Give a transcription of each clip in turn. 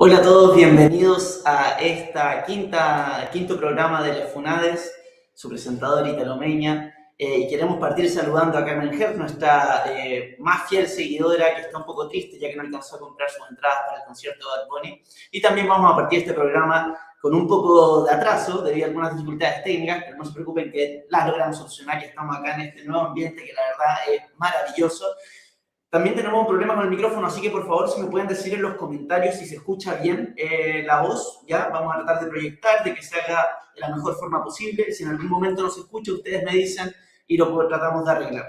Hola a todos, bienvenidos a quinto programa de Les Funades, su presentador Italo Meña. Y queremos partir saludando a Carmen Hertz, nuestra más fiel seguidora, que está un poco triste ya que no alcanzó a comprar sus entradas para el concierto de Bad Bunny. Y también vamos a partir este programa con un poco de atraso debido a algunas dificultades técnicas, pero no se preocupen que las logramos solucionar y estamos acá en este nuevo ambiente que la verdad es maravilloso. También tenemos un problema con el micrófono, así que por favor si me pueden decir en los comentarios si se escucha bien la voz, ya vamos a tratar de proyectar, de que se haga de la mejor forma posible. Si en algún momento no se escucha, ustedes me dicen y lo tratamos de arreglar.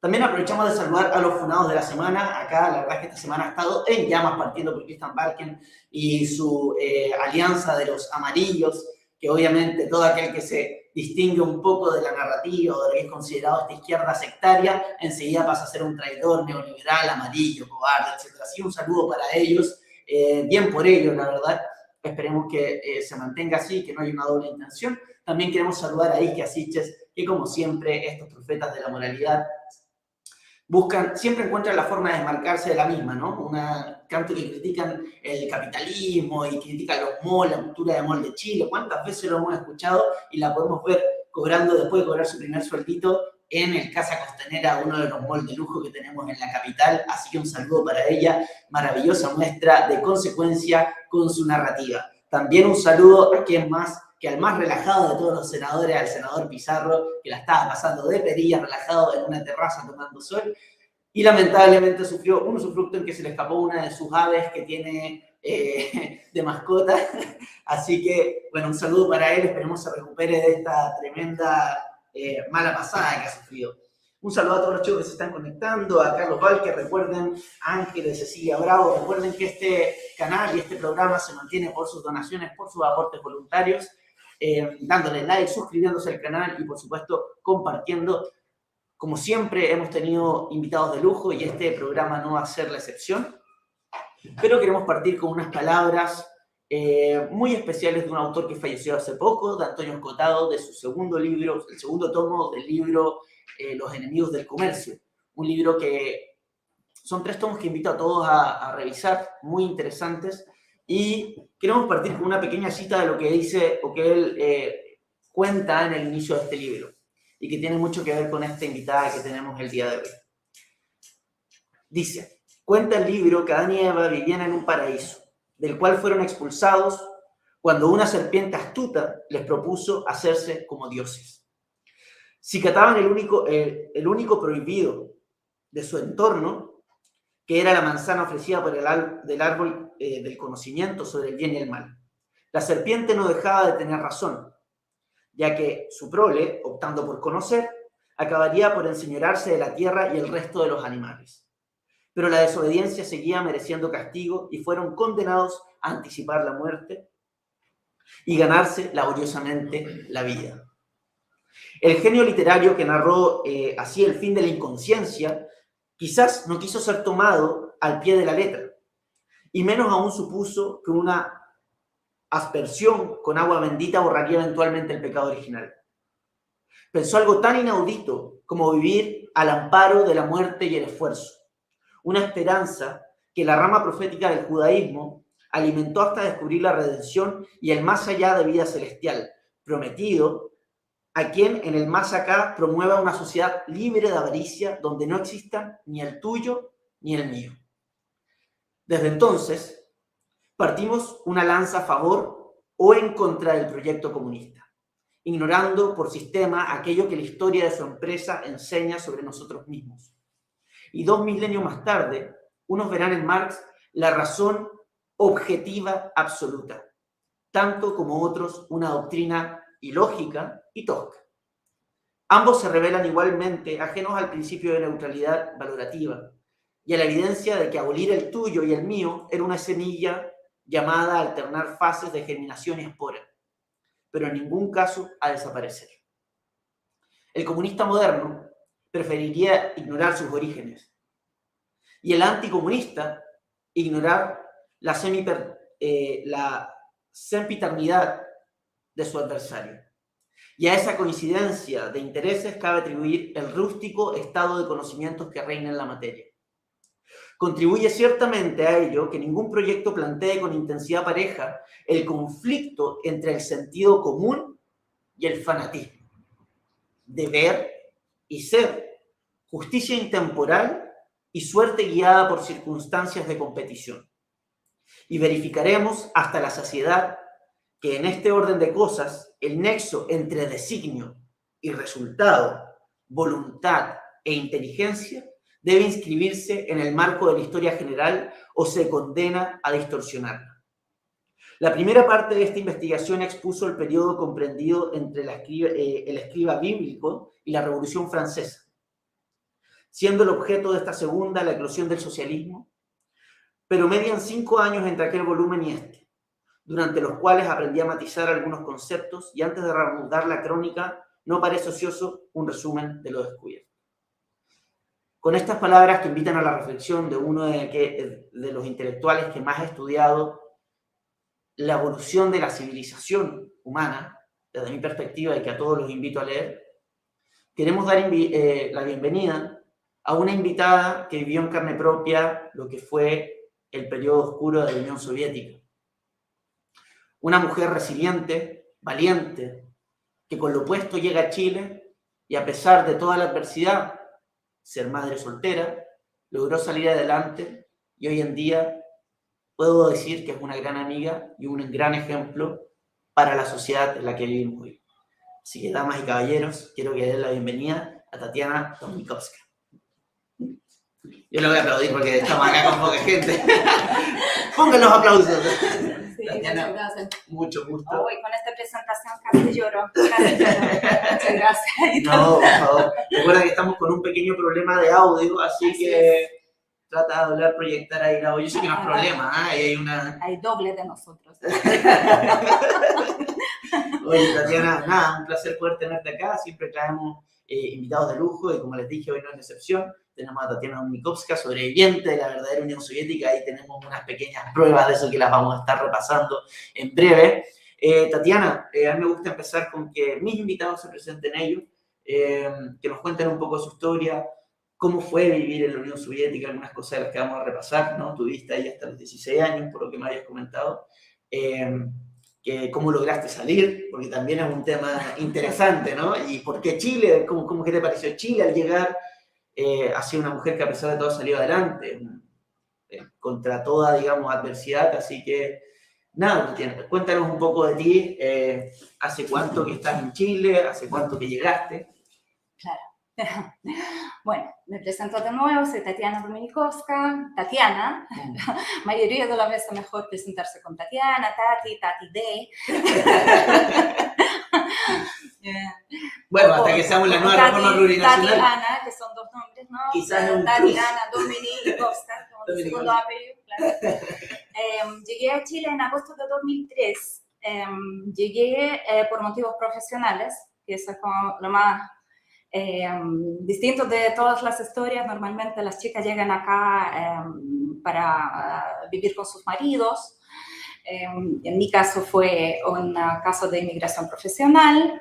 También aprovechamos de saludar a los funados de la semana. Acá la verdad es que esta semana ha estado en llamas partiendo por Christian Barken y su alianza de los amarillos, que obviamente todo aquel que se distingue un poco de la narrativa o de lo que es considerado esta izquierda sectaria, enseguida pasa a ser un traidor neoliberal, amarillo, cobarde, etc. Así un saludo para ellos, bien por ellos, la verdad. Esperemos que se mantenga así, que no haya una doble intención. También queremos saludar a Ike Asiches, que como siempre, estos profetas de la moralidad siempre encuentran la forma de desmarcarse de la misma, ¿no? Tanto que critican el capitalismo y critican los malls, la cultura de mall de Chile. ¿Cuántas veces lo hemos escuchado y la podemos ver cobrando después de cobrar su primer sueldito en el Casa Costanera, uno de los malls de lujo que tenemos en la capital? Así que un saludo para ella, maravillosa muestra de consecuencia con su narrativa. También un saludo a quien más que al más relajado de todos los senadores, al senador Pizarro, que la estaba pasando de perilla, relajado en una terraza tomando sol, y lamentablemente sufrió un usufructo en que se le escapó una de sus aves que tiene de mascota. Así que, bueno, un saludo para él, esperemos se recupere de esta tremenda mala pasada que ha sufrido. Un saludo a todos los chicos que se están conectando, a Carlos Valque, recuerden, Ángeles, Cecilia Bravo, recuerden que este canal y este programa se mantiene por sus donaciones, por sus aportes voluntarios, dándole like, suscribiéndose al canal y por supuesto compartiendo. Como siempre hemos tenido invitados de lujo y este programa no va a ser la excepción, pero queremos partir con unas palabras muy especiales de un autor que falleció hace poco, de Antonio Escotado, de su segundo libro, el segundo tomo del libro Los enemigos del comercio, un libro que son 3 tomos que invito a todos a revisar, muy interesantes. Y queremos partir con una pequeña cita de lo que dice o que él cuenta en el inicio de este libro y que tiene mucho que ver con esta invitada que tenemos el día de hoy. Dice, cuenta el libro que Adán y Eva vivían en un paraíso, del cual fueron expulsados cuando una serpiente astuta les propuso hacerse como dioses. Si cataban el único prohibido de su entorno, que era la manzana ofrecida por del árbol del conocimiento sobre el bien y el mal. La serpiente no dejaba de tener razón, ya que su prole, optando por conocer, acabaría por enseñorearse de la tierra y el resto de los animales. Pero la desobediencia seguía mereciendo castigo y fueron condenados a anticipar la muerte y ganarse laboriosamente la vida. El genio literario que narró así el fin de la inconsciencia quizás no quiso ser tomado al pie de la letra, y menos aún supuso que una aspersión con agua bendita borraría eventualmente el pecado original. Pensó algo tan inaudito como vivir al amparo de la muerte y el esfuerzo, una esperanza que la rama profética del judaísmo alimentó hasta descubrir la redención y el más allá de vida celestial, prometido a quien en el más acá promueva una sociedad libre de avaricia donde no exista ni el tuyo ni el mío. Desde entonces, partimos una lanza a favor o en contra del proyecto comunista, ignorando por sistema aquello que la historia de su empresa enseña sobre nosotros mismos. Y 2 milenios más tarde, unos verán en Marx la razón objetiva absoluta, tanto como otros una doctrina ilógica y tosca. Ambos se revelan igualmente ajenos al principio de neutralidad valorativa y a la evidencia de que abolir el tuyo y el mío era una semilla llamada a alternar fases de germinación y espora, pero en ningún caso a desaparecer. El comunista moderno preferiría ignorar sus orígenes y el anticomunista ignorar la sempiternidad de su adversario. Y a esa coincidencia de intereses cabe atribuir el rústico estado de conocimientos que reina en la materia. Contribuye ciertamente a ello que ningún proyecto plantee con intensidad pareja el conflicto entre el sentido común y el fanatismo. Deber y ser, justicia intemporal y suerte guiada por circunstancias de competición. Y verificaremos hasta la saciedad que en este orden de cosas el nexo entre designio y resultado, voluntad e inteligencia debe inscribirse en el marco de la historia general o se condena a distorsionarla. La primera parte de esta investigación expuso el periodo comprendido entre el escriba bíblico y la Revolución Francesa, siendo el objeto de esta segunda la eclosión del socialismo, pero median 5 años entre aquel volumen y este, durante los cuales aprendí a matizar algunos conceptos y antes de reanudar la crónica, no parece ocioso un resumen de lo descubierto. Con estas palabras que invitan a la reflexión de uno de los intelectuales que más ha estudiado la evolución de la civilización humana, desde mi perspectiva y que a todos los invito a leer, queremos dar la bienvenida a una invitada que vivió en carne propia lo que fue el periodo oscuro de la Unión Soviética. Una mujer resiliente, valiente, que con lo opuesto llega a Chile y a pesar de toda la adversidad, ser madre soltera, logró salir adelante y hoy en día puedo decir que es una gran amiga y un gran ejemplo para la sociedad en la que vivimos hoy. Así que, damas y caballeros, quiero que den la bienvenida a Tatiana Domnikovska. Yo le voy a aplaudir porque estamos acá con poca gente. Pongan los aplausos. Sí, Tatiana, gracias. mucho gusto. Hoy con esta presentación casi lloro. Muchas gracias. No, por favor. Recuerda que estamos con un pequeño problema de audio, así que trata de hablar, proyectar ahí la audio. Yo sé que no es problema, ¿eh? Hay doble de nosotros. Oye, Tatiana, nada, un placer poder tenerte acá. Siempre traemos invitados de lujo y como les dije, hoy no es excepción. Tenemos a Tatiana Domnikovska, sobreviviente de la verdadera Unión Soviética. Ahí tenemos unas pequeñas pruebas de eso que las vamos a estar repasando en breve. Tatiana, a mí me gusta empezar con que mis invitados se presenten ellos, que nos cuenten un poco su historia, cómo fue vivir en la Unión Soviética, algunas cosas de las que vamos a repasar, ¿no? Tuviste ahí hasta los 16 años, por lo que me habías comentado. Cómo lograste salir, porque también es un tema interesante, ¿no? Y por qué Chile, cómo qué te pareció Chile al llegar a ser una mujer que a pesar de todo salió adelante, contra toda, digamos, adversidad. Así que, nada, cuéntanos un poco de ti, hace cuánto que estás en Chile, hace cuánto que llegaste. Claro. Bueno, me presento de nuevo, soy Tatiana Domnikovska, Tatiana. La mayoría de las veces mejor presentarse con Tatiana, Tati D. Bueno, hasta que seamos la nueva reforma plurinacional. Tati Ana, que son dos nombres, ¿no? Quizás es un Tatiana Domnikovska, como el segundo apellido, claro. Llegué a Chile en agosto de 2003. Llegué por motivos profesionales, que eso es como lo más distinto de todas las historias. Normalmente las chicas llegan acá para vivir con sus maridos. En mi caso fue un caso de inmigración profesional.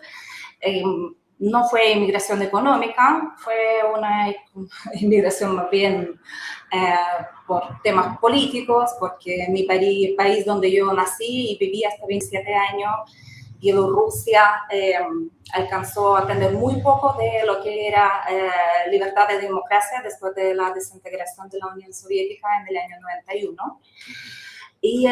No fue inmigración económica, fue una inmigración más bien por temas políticos, porque en mi país donde yo nací y viví hasta 27 años, Bielorrusia, alcanzó a tener muy poco de lo que era libertad de democracia después de la desintegración de la Unión Soviética en el año 91. Y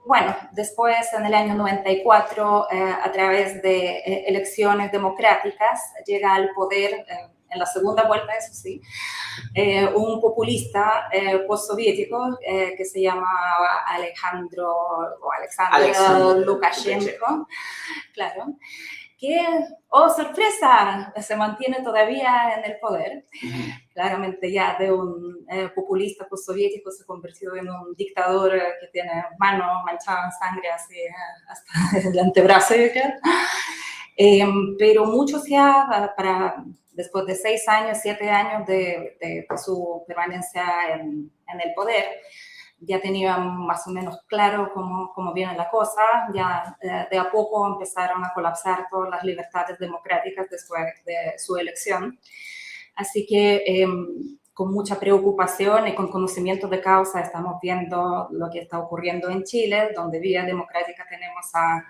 bueno, después en el año 94, a través de elecciones democráticas, llega al poder, en la segunda vuelta, eso sí, un populista postsoviético que se llama Alexander Lukashenko, claro, que, oh sorpresa, se mantiene todavía en el poder. Claramente ya de un populista postsoviético se convirtió en un dictador que tiene mano manchada en sangre así, hasta el antebrazo. Pero mucho ya después de 6 años, 7 años de su permanencia en el poder, ya tenía más o menos claro cómo viene la cosa. Ya de a poco empezaron a colapsar todas las libertades democráticas después de su elección. Así que con mucha preocupación y con conocimiento de causa estamos viendo lo que está ocurriendo en Chile, donde vía democrática tenemos a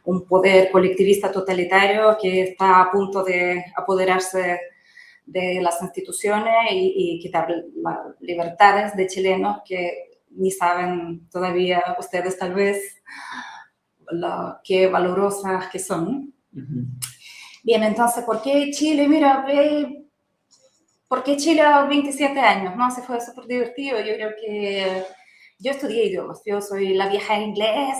un poder colectivista totalitario que está a punto de apoderarse de las instituciones y quitar las libertades de chilenos que ni saben todavía ustedes tal vez qué valorosas que son. Bien, entonces, ¿por qué Chile? Mira, ¿por qué Chile a los 27 años? ¿No? Se fue súper divertido. Yo creo que yo estudié idiomas. Yo soy la vieja en inglés.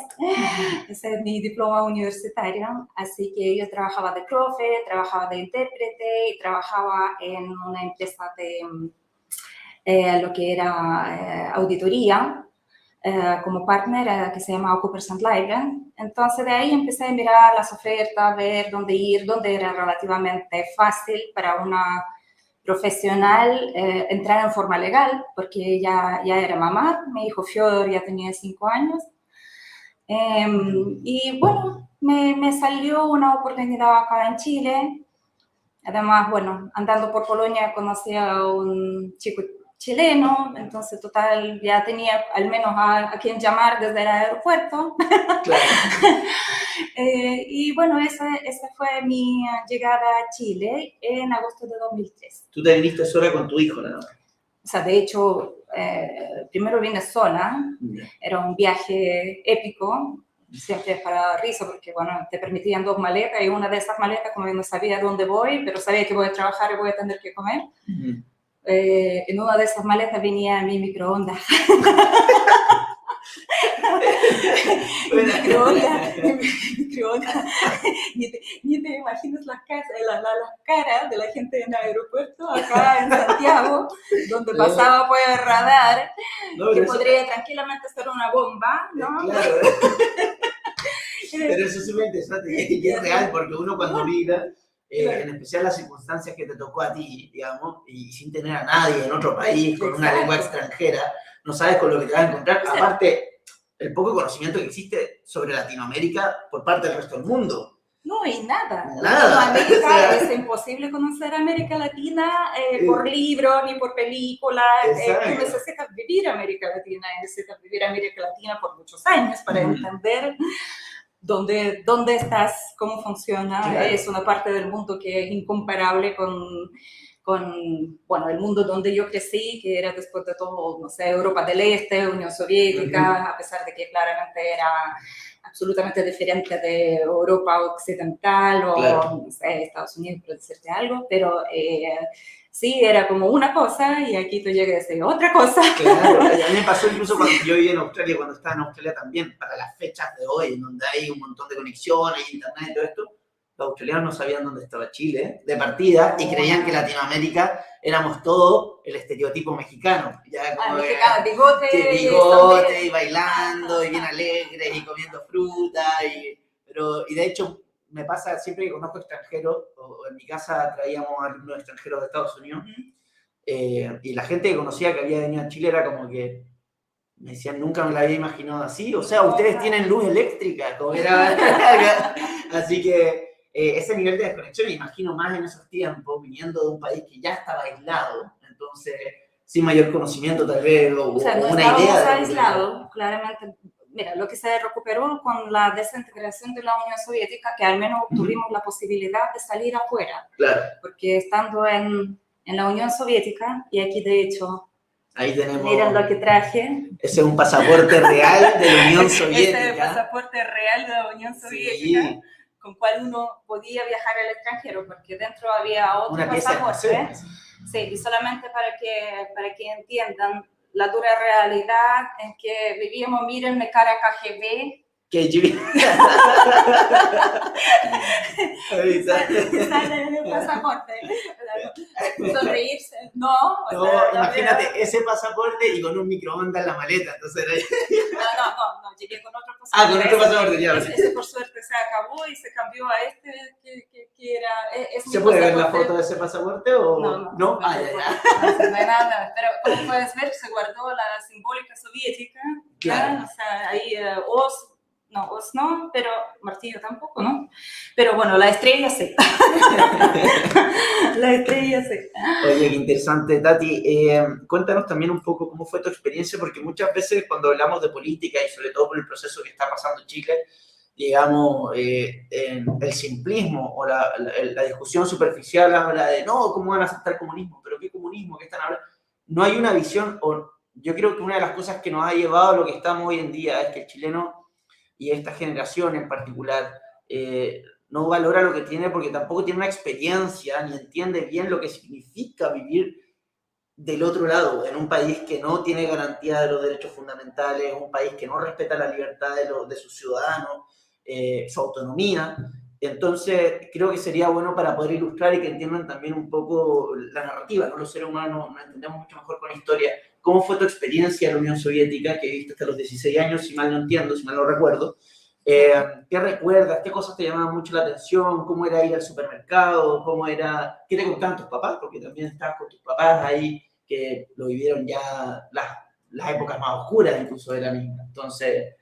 Ese es mi diploma universitario. Así que yo trabajaba de profe, trabajaba de intérprete y trabajaba en una empresa de lo que era auditoría como partner que se llama Coopers & Lybrand. Entonces de ahí empecé a mirar las ofertas, ver dónde ir, dónde era relativamente fácil para una profesional entrar en forma legal, porque ya era mamá, mi hijo Fiodor ya tenía 5 años. Y bueno, me salió una oportunidad acá en Chile. Además, bueno, andando por Polonia conocí a un chico chileno, entonces total ya tenía al menos a quien llamar desde el aeropuerto. Claro. Y bueno, esa fue mi llegada a Chile en agosto de 2003. ¿Tú te viniste sola con tu hijo, no? O sea, de hecho, primero vine sola, era un viaje épico, siempre para risa, porque bueno, te permitían 2 maletas y una de esas maletas, como yo no sabía dónde voy, pero sabía que voy a trabajar y voy a tener que comer. En una de esas maletas venía mi microondas. Microondas. Ni te imaginas las caras de la gente en el aeropuerto acá en Santiago, donde pasaba por el radar, que podría tranquilamente ser una bomba, ¿no? Claro. Pero eso es súper interesante y es real, porque uno cuando mira, en especial las circunstancias que te tocó a ti, digamos, y sin tener a nadie en otro país, con una lengua extranjera, no sabes con lo que te vas a encontrar. Aparte, el poco conocimiento que existe sobre Latinoamérica por parte del resto del mundo. No hay nada. Nada. Es imposible conocer América Latina por libros ni por películas. Tú necesitas vivir América Latina y necesitas vivir América Latina por muchos años para entender dónde estás, cómo funciona. Claro. Es una parte del mundo que es incomparable con bueno, el mundo donde yo crecí, que era después de todo, no sé, Europa del Este, Unión Soviética, a pesar de que claramente era absolutamente diferente de Europa Occidental o, no sé, Estados Unidos, por decirte algo, pero sí, era como una cosa y aquí tú llegas a decir otra cosa. Claro, a mí me pasó incluso cuando yo vivía en Australia, cuando estaba en Australia también, para las fechas de hoy, en donde hay un montón de conexiones, internet y todo esto, los australianos no sabían dónde estaba Chile de partida y creían que Latinoamérica éramos todo el estereotipo mexicano. Ya como mexicano, bigote y bailando y bien alegres y comiendo fruta. Y de hecho me pasa siempre que conozco extranjeros, o en mi casa traíamos alumnos extranjeros de Estados Unidos, y la gente que conocía que había venido a Chile era como que me decían, nunca me la había imaginado así. O sea, ustedes tienen luz eléctrica, como era. Así que ese nivel de desconexión, me imagino más en esos tiempos, viniendo de un país que ya estaba aislado, entonces sin mayor conocimiento tal vez, o sea, no una idea de aislado, claramente. Mira, lo que se recuperó con la desintegración de la Unión Soviética, que al menos obtuvimos la posibilidad de salir afuera. Claro. Porque estando en la Unión Soviética, y aquí de hecho, ahí tenemos, miren lo que traje. Ese es un pasaporte real de la Unión Soviética. Ese es el pasaporte real de la Unión Soviética. Sí. Con cual uno podía viajar al extranjero, porque dentro había otro pasaporte. Sí, y solamente para que entiendan la dura realidad en que vivíamos, miren mi cara KGB. Que yo... Sale en el pasaporte. Sonreírse. No, imagínate ese pasaporte y con un microondas en la maleta. Entonces No, llegué con otro pasaporte. Con otro pasaporte, ya. Ese por suerte se acabó y se cambió a este que era... ¿Se puede ver la foto de ese pasaporte o...? No. No hay nada. Pero como puedes ver, se guardó la simbólica soviética. Claro. O sea, ahí No, hoz no, pero martillo tampoco, ¿no? Pero bueno, la estrella sí. La estrella sí. Oye, qué interesante, Tati. Cuéntanos también un poco cómo fue tu experiencia, porque muchas veces cuando hablamos de política y sobre todo por el proceso que está pasando en Chile, digamos, en el simplismo o la discusión superficial habla de, no, ¿cómo van a aceptar comunismo? ¿Pero qué comunismo? ¿Qué están hablando? No hay una visión, o yo creo que una de las cosas que nos ha llevado a lo que estamos hoy en día es que el chileno y esta generación en particular no valora lo que tiene porque tampoco tiene una experiencia ni entiende bien lo que significa vivir del otro lado, en un país que no tiene garantía de los derechos fundamentales, un país que no respeta la libertad de sus ciudadanos, su autonomía. Entonces, creo que sería bueno para poder ilustrar y que entiendan también un poco la narrativa, ¿no? Los seres humanos nos entendemos mucho mejor con la historia. ¿Cómo fue tu experiencia en la Unión Soviética, que viste hasta los 16 años, si mal no entiendo, si mal no recuerdo? ¿Qué recuerdas? ¿Qué cosas te llamaban mucho la atención? ¿Cómo era ir al supermercado? ¿Cómo era? ¿Qué te contaban tus papás? Porque también estabas con tus papás ahí, que lo vivieron ya las épocas más oscuras incluso de la misma. Entonces,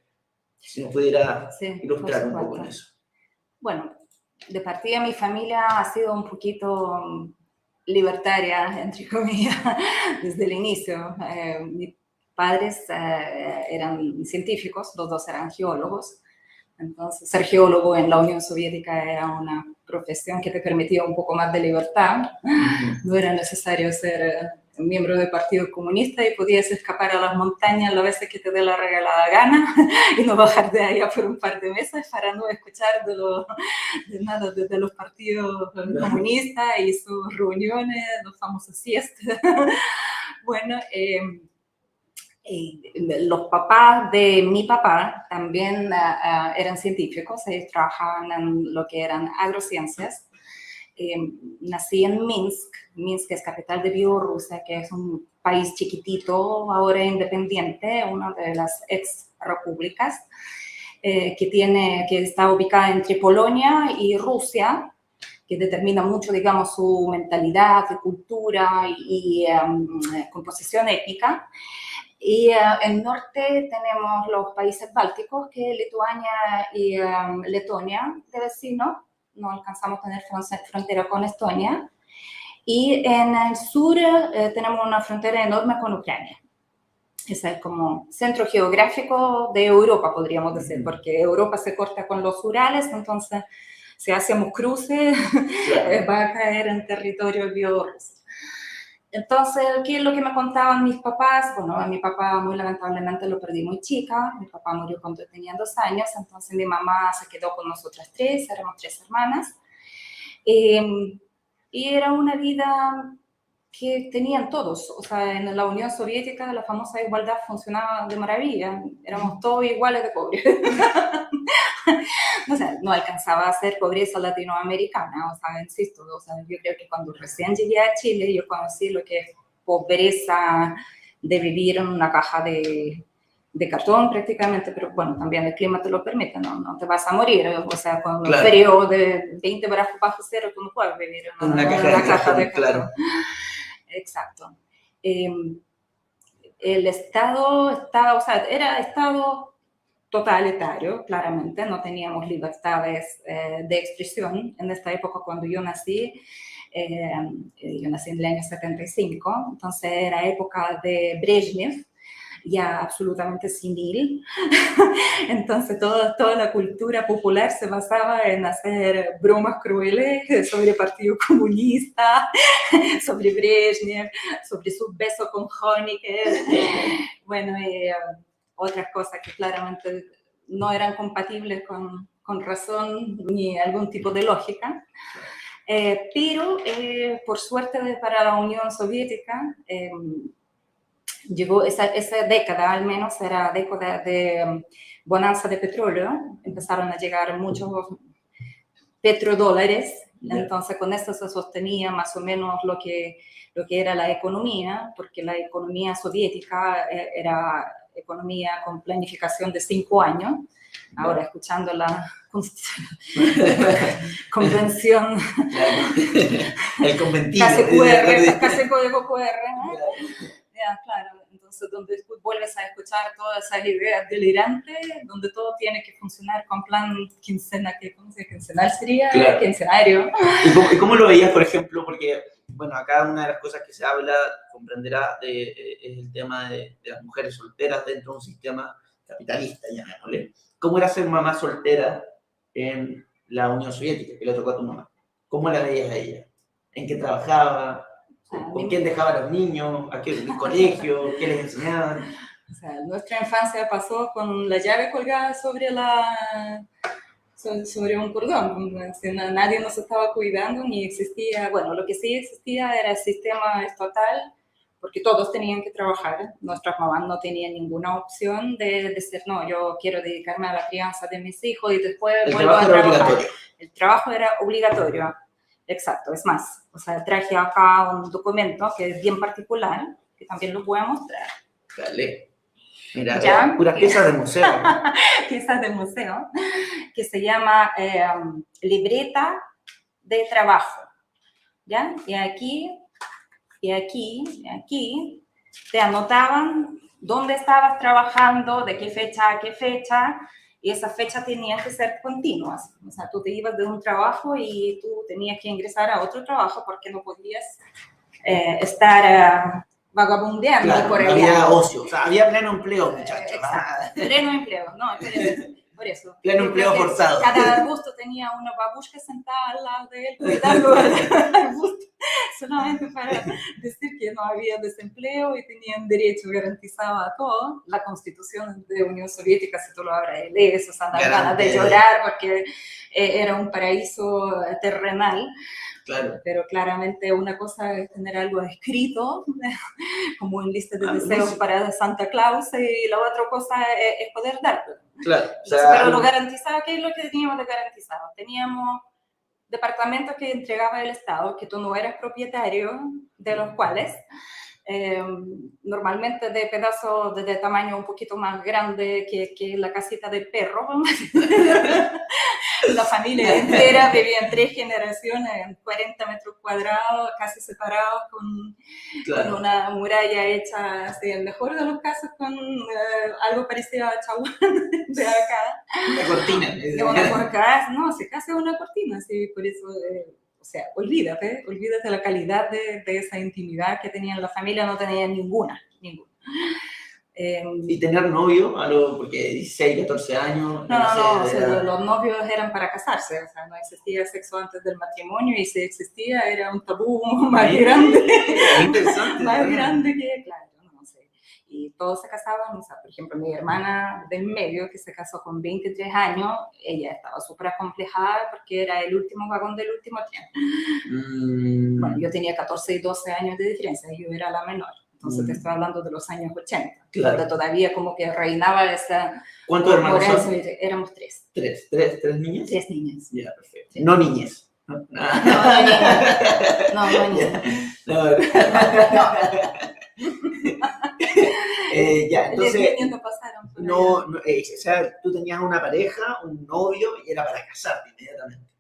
si nos pudiera ilustrar un poco en eso. Bueno, de partida mi familia ha sido un poquito libertaria, entre comillas, desde el inicio. Mis padres eran científicos, los dos eran geólogos. Entonces, ser geólogo en la Unión Soviética era una profesión que te permitía un poco más de libertad. No era necesario ser miembro del Partido Comunista y podías escapar a las montañas las veces que te dé la regalada gana y no bajar de allá por un par de meses para no escuchar de nada de los partidos comunistas y sus reuniones, los famosos siestas. Bueno, los papás de mi papá también eran científicos, ellos trabajaban en lo que eran agrociencias. Nací en Minsk. Minsk es capital de Bielorrusia, que es un país chiquitito, ahora independiente, una de las ex repúblicas, que está ubicada entre Polonia y Rusia, que determina mucho, digamos, su mentalidad, su cultura y composición étnica. Y en el norte tenemos los países bálticos, que Lituania y Letonia, de vecino. No alcanzamos a tener frontera con Estonia. Y en el sur tenemos una frontera enorme con Ucrania. Ese es como centro geográfico de Europa, podríamos decir, porque Europa se corta con los Urales, entonces si hacemos cruces, va a caer en territorio bielorruso. Entonces, ¿qué es lo que me contaban mis papás? Bueno, a mi papá muy lamentablemente lo perdí muy chica. Mi papá murió cuando tenía 2 años, entonces mi mamá se quedó con nosotras 3, éramos 3 hermanas. Y era una vida que tenían todos. O sea, en la Unión Soviética la famosa igualdad funcionaba de maravilla. Éramos todos iguales de pobres. O sea, no alcanzaba a ser pobreza latinoamericana, o sea, insisto, o sea, yo creo que cuando recién llegué a Chile, yo conocí lo que es pobreza de vivir en una caja de cartón prácticamente, pero bueno, también el clima te lo permite, no te vas a morir, o sea, con un frío de 20 grados bajo cero, tú no puedes vivir en una caja de cartón. Claro. Exacto. El Estado o sea, era Estado totalitario, claramente, no teníamos libertades de expresión. En esta época, cuando yo nací en el año 75, entonces era época de Brezhnev, ya absolutamente senil. Entonces toda la cultura popular se basaba en hacer bromas crueles sobre el Partido Comunista, sobre Brezhnev, sobre su beso con Honecker. Bueno, otras cosas que claramente no eran compatibles con razón ni algún tipo de lógica. Pero por suerte para la Unión Soviética llegó esa década, al menos era década de bonanza de petróleo. Empezaron a llegar muchos petrodólares, entonces con esto se sostenía más o menos lo que era la economía, porque la economía soviética era economía con planificación de 5 años. Ahora, escuchando la convención, el conventillo, casi código QR, ¿no? Claro, entonces entonces donde vuelves a escuchar todas esas ideas delirantes, donde todo tiene que funcionar con plan quincena, ¿cómo se dice? Quincenal sería, claro. Quincenario. ¿Y cómo lo veías, por ejemplo? Porque, bueno, acá una de las cosas que se habla, comprenderá, es el tema de las mujeres solteras dentro de un sistema capitalista, llamémosle. ¿Cómo era ser mamá soltera en la Unión Soviética, que le tocó a tu mamá? ¿Cómo la veías a ella? ¿En qué trabajaba? ¿Con quién dejaba a los niños? ¿A qué colegio? ¿Qué les enseñaban? O sea, nuestra infancia pasó con la llave colgada sobre un cordón. Nadie nos estaba cuidando, ni existía, bueno, lo que sí existía era el sistema estatal, porque todos tenían que trabajar. Nuestras mamás no tenían ninguna opción de decir, no, yo quiero dedicarme a la crianza de mis hijos y después vuelvo a trabajar. El trabajo era obligatorio. Exacto, es más, o sea, traje acá un documento que es bien particular, que también lo voy a mostrar. Dale. Mira, puras piezas de museo. Piezas de museo, que se llama libreta de trabajo, ¿ya? Y aquí te anotaban dónde estabas trabajando, de qué fecha a qué fecha, y esas fechas tenían que ser continuas. O sea, tú te ibas de un trabajo y tú tenías que ingresar a otro trabajo porque no podías estar vagabundeando, claro, por no había ocio, o sea, había pleno empleo, muchachos. Exacto, pleno empleo, no, por eso. Pleno empleo forzado. Cada arbusto tenía una babushka sentada al lado de él cuidando el arbusto, solamente para decir que no había desempleo y tenían derecho garantizado a todo. La Constitución de Unión Soviética, si tú lo lees, o sea, dan ganas de llorar porque era un paraíso terrenal. Claro. Pero claramente una cosa es tener algo escrito, como un lista de deseos para Santa Claus, y la otra cosa es poder darlo. Claro. O sea, pero lo garantizaba, ¿qué es lo que teníamos de garantizado? Teníamos departamentos que entregaba el Estado, que tú no eras propietario de los cuales, normalmente de pedazos de tamaño un poquito más grande que la casita del perro. La familia entera vivía en 3 generaciones, en 40 metros cuadrados, casi separados, con una muralla hecha, así, en el mejor de los casos, con algo parecido a Chaguán de acá. Una cortina. No, se casa una cortina, así, por eso... o sea, olvídate la calidad de esa intimidad que tenían la familia, no tenían ninguna. ¿Y tener novio? Porque 16, 14 años... No, o sea, los novios eran para casarse, o sea, no existía sexo antes del matrimonio, y si existía era un tabú más grande. Interesante. Más grande que, claro, no sé. Y todos se casaban, o sea, por ejemplo, mi hermana del medio, que se casó con 23 años, ella estaba súper acomplejada porque era el último vagón del último tren. Bueno, yo tenía 14 y 12 años de diferencia, yo era la menor. Entonces te estoy hablando de los años 80, claro. Donde todavía como que reinaba esa... ¿Cuántos hermanos son? Éramos 3. ¿Tres niñas? 3 niñas. Ya, perfecto. Sí. No niñas. No niñas. No. Ya, entonces... o sea, tú tenías una pareja, un novio, y era para casarte inmediatamente.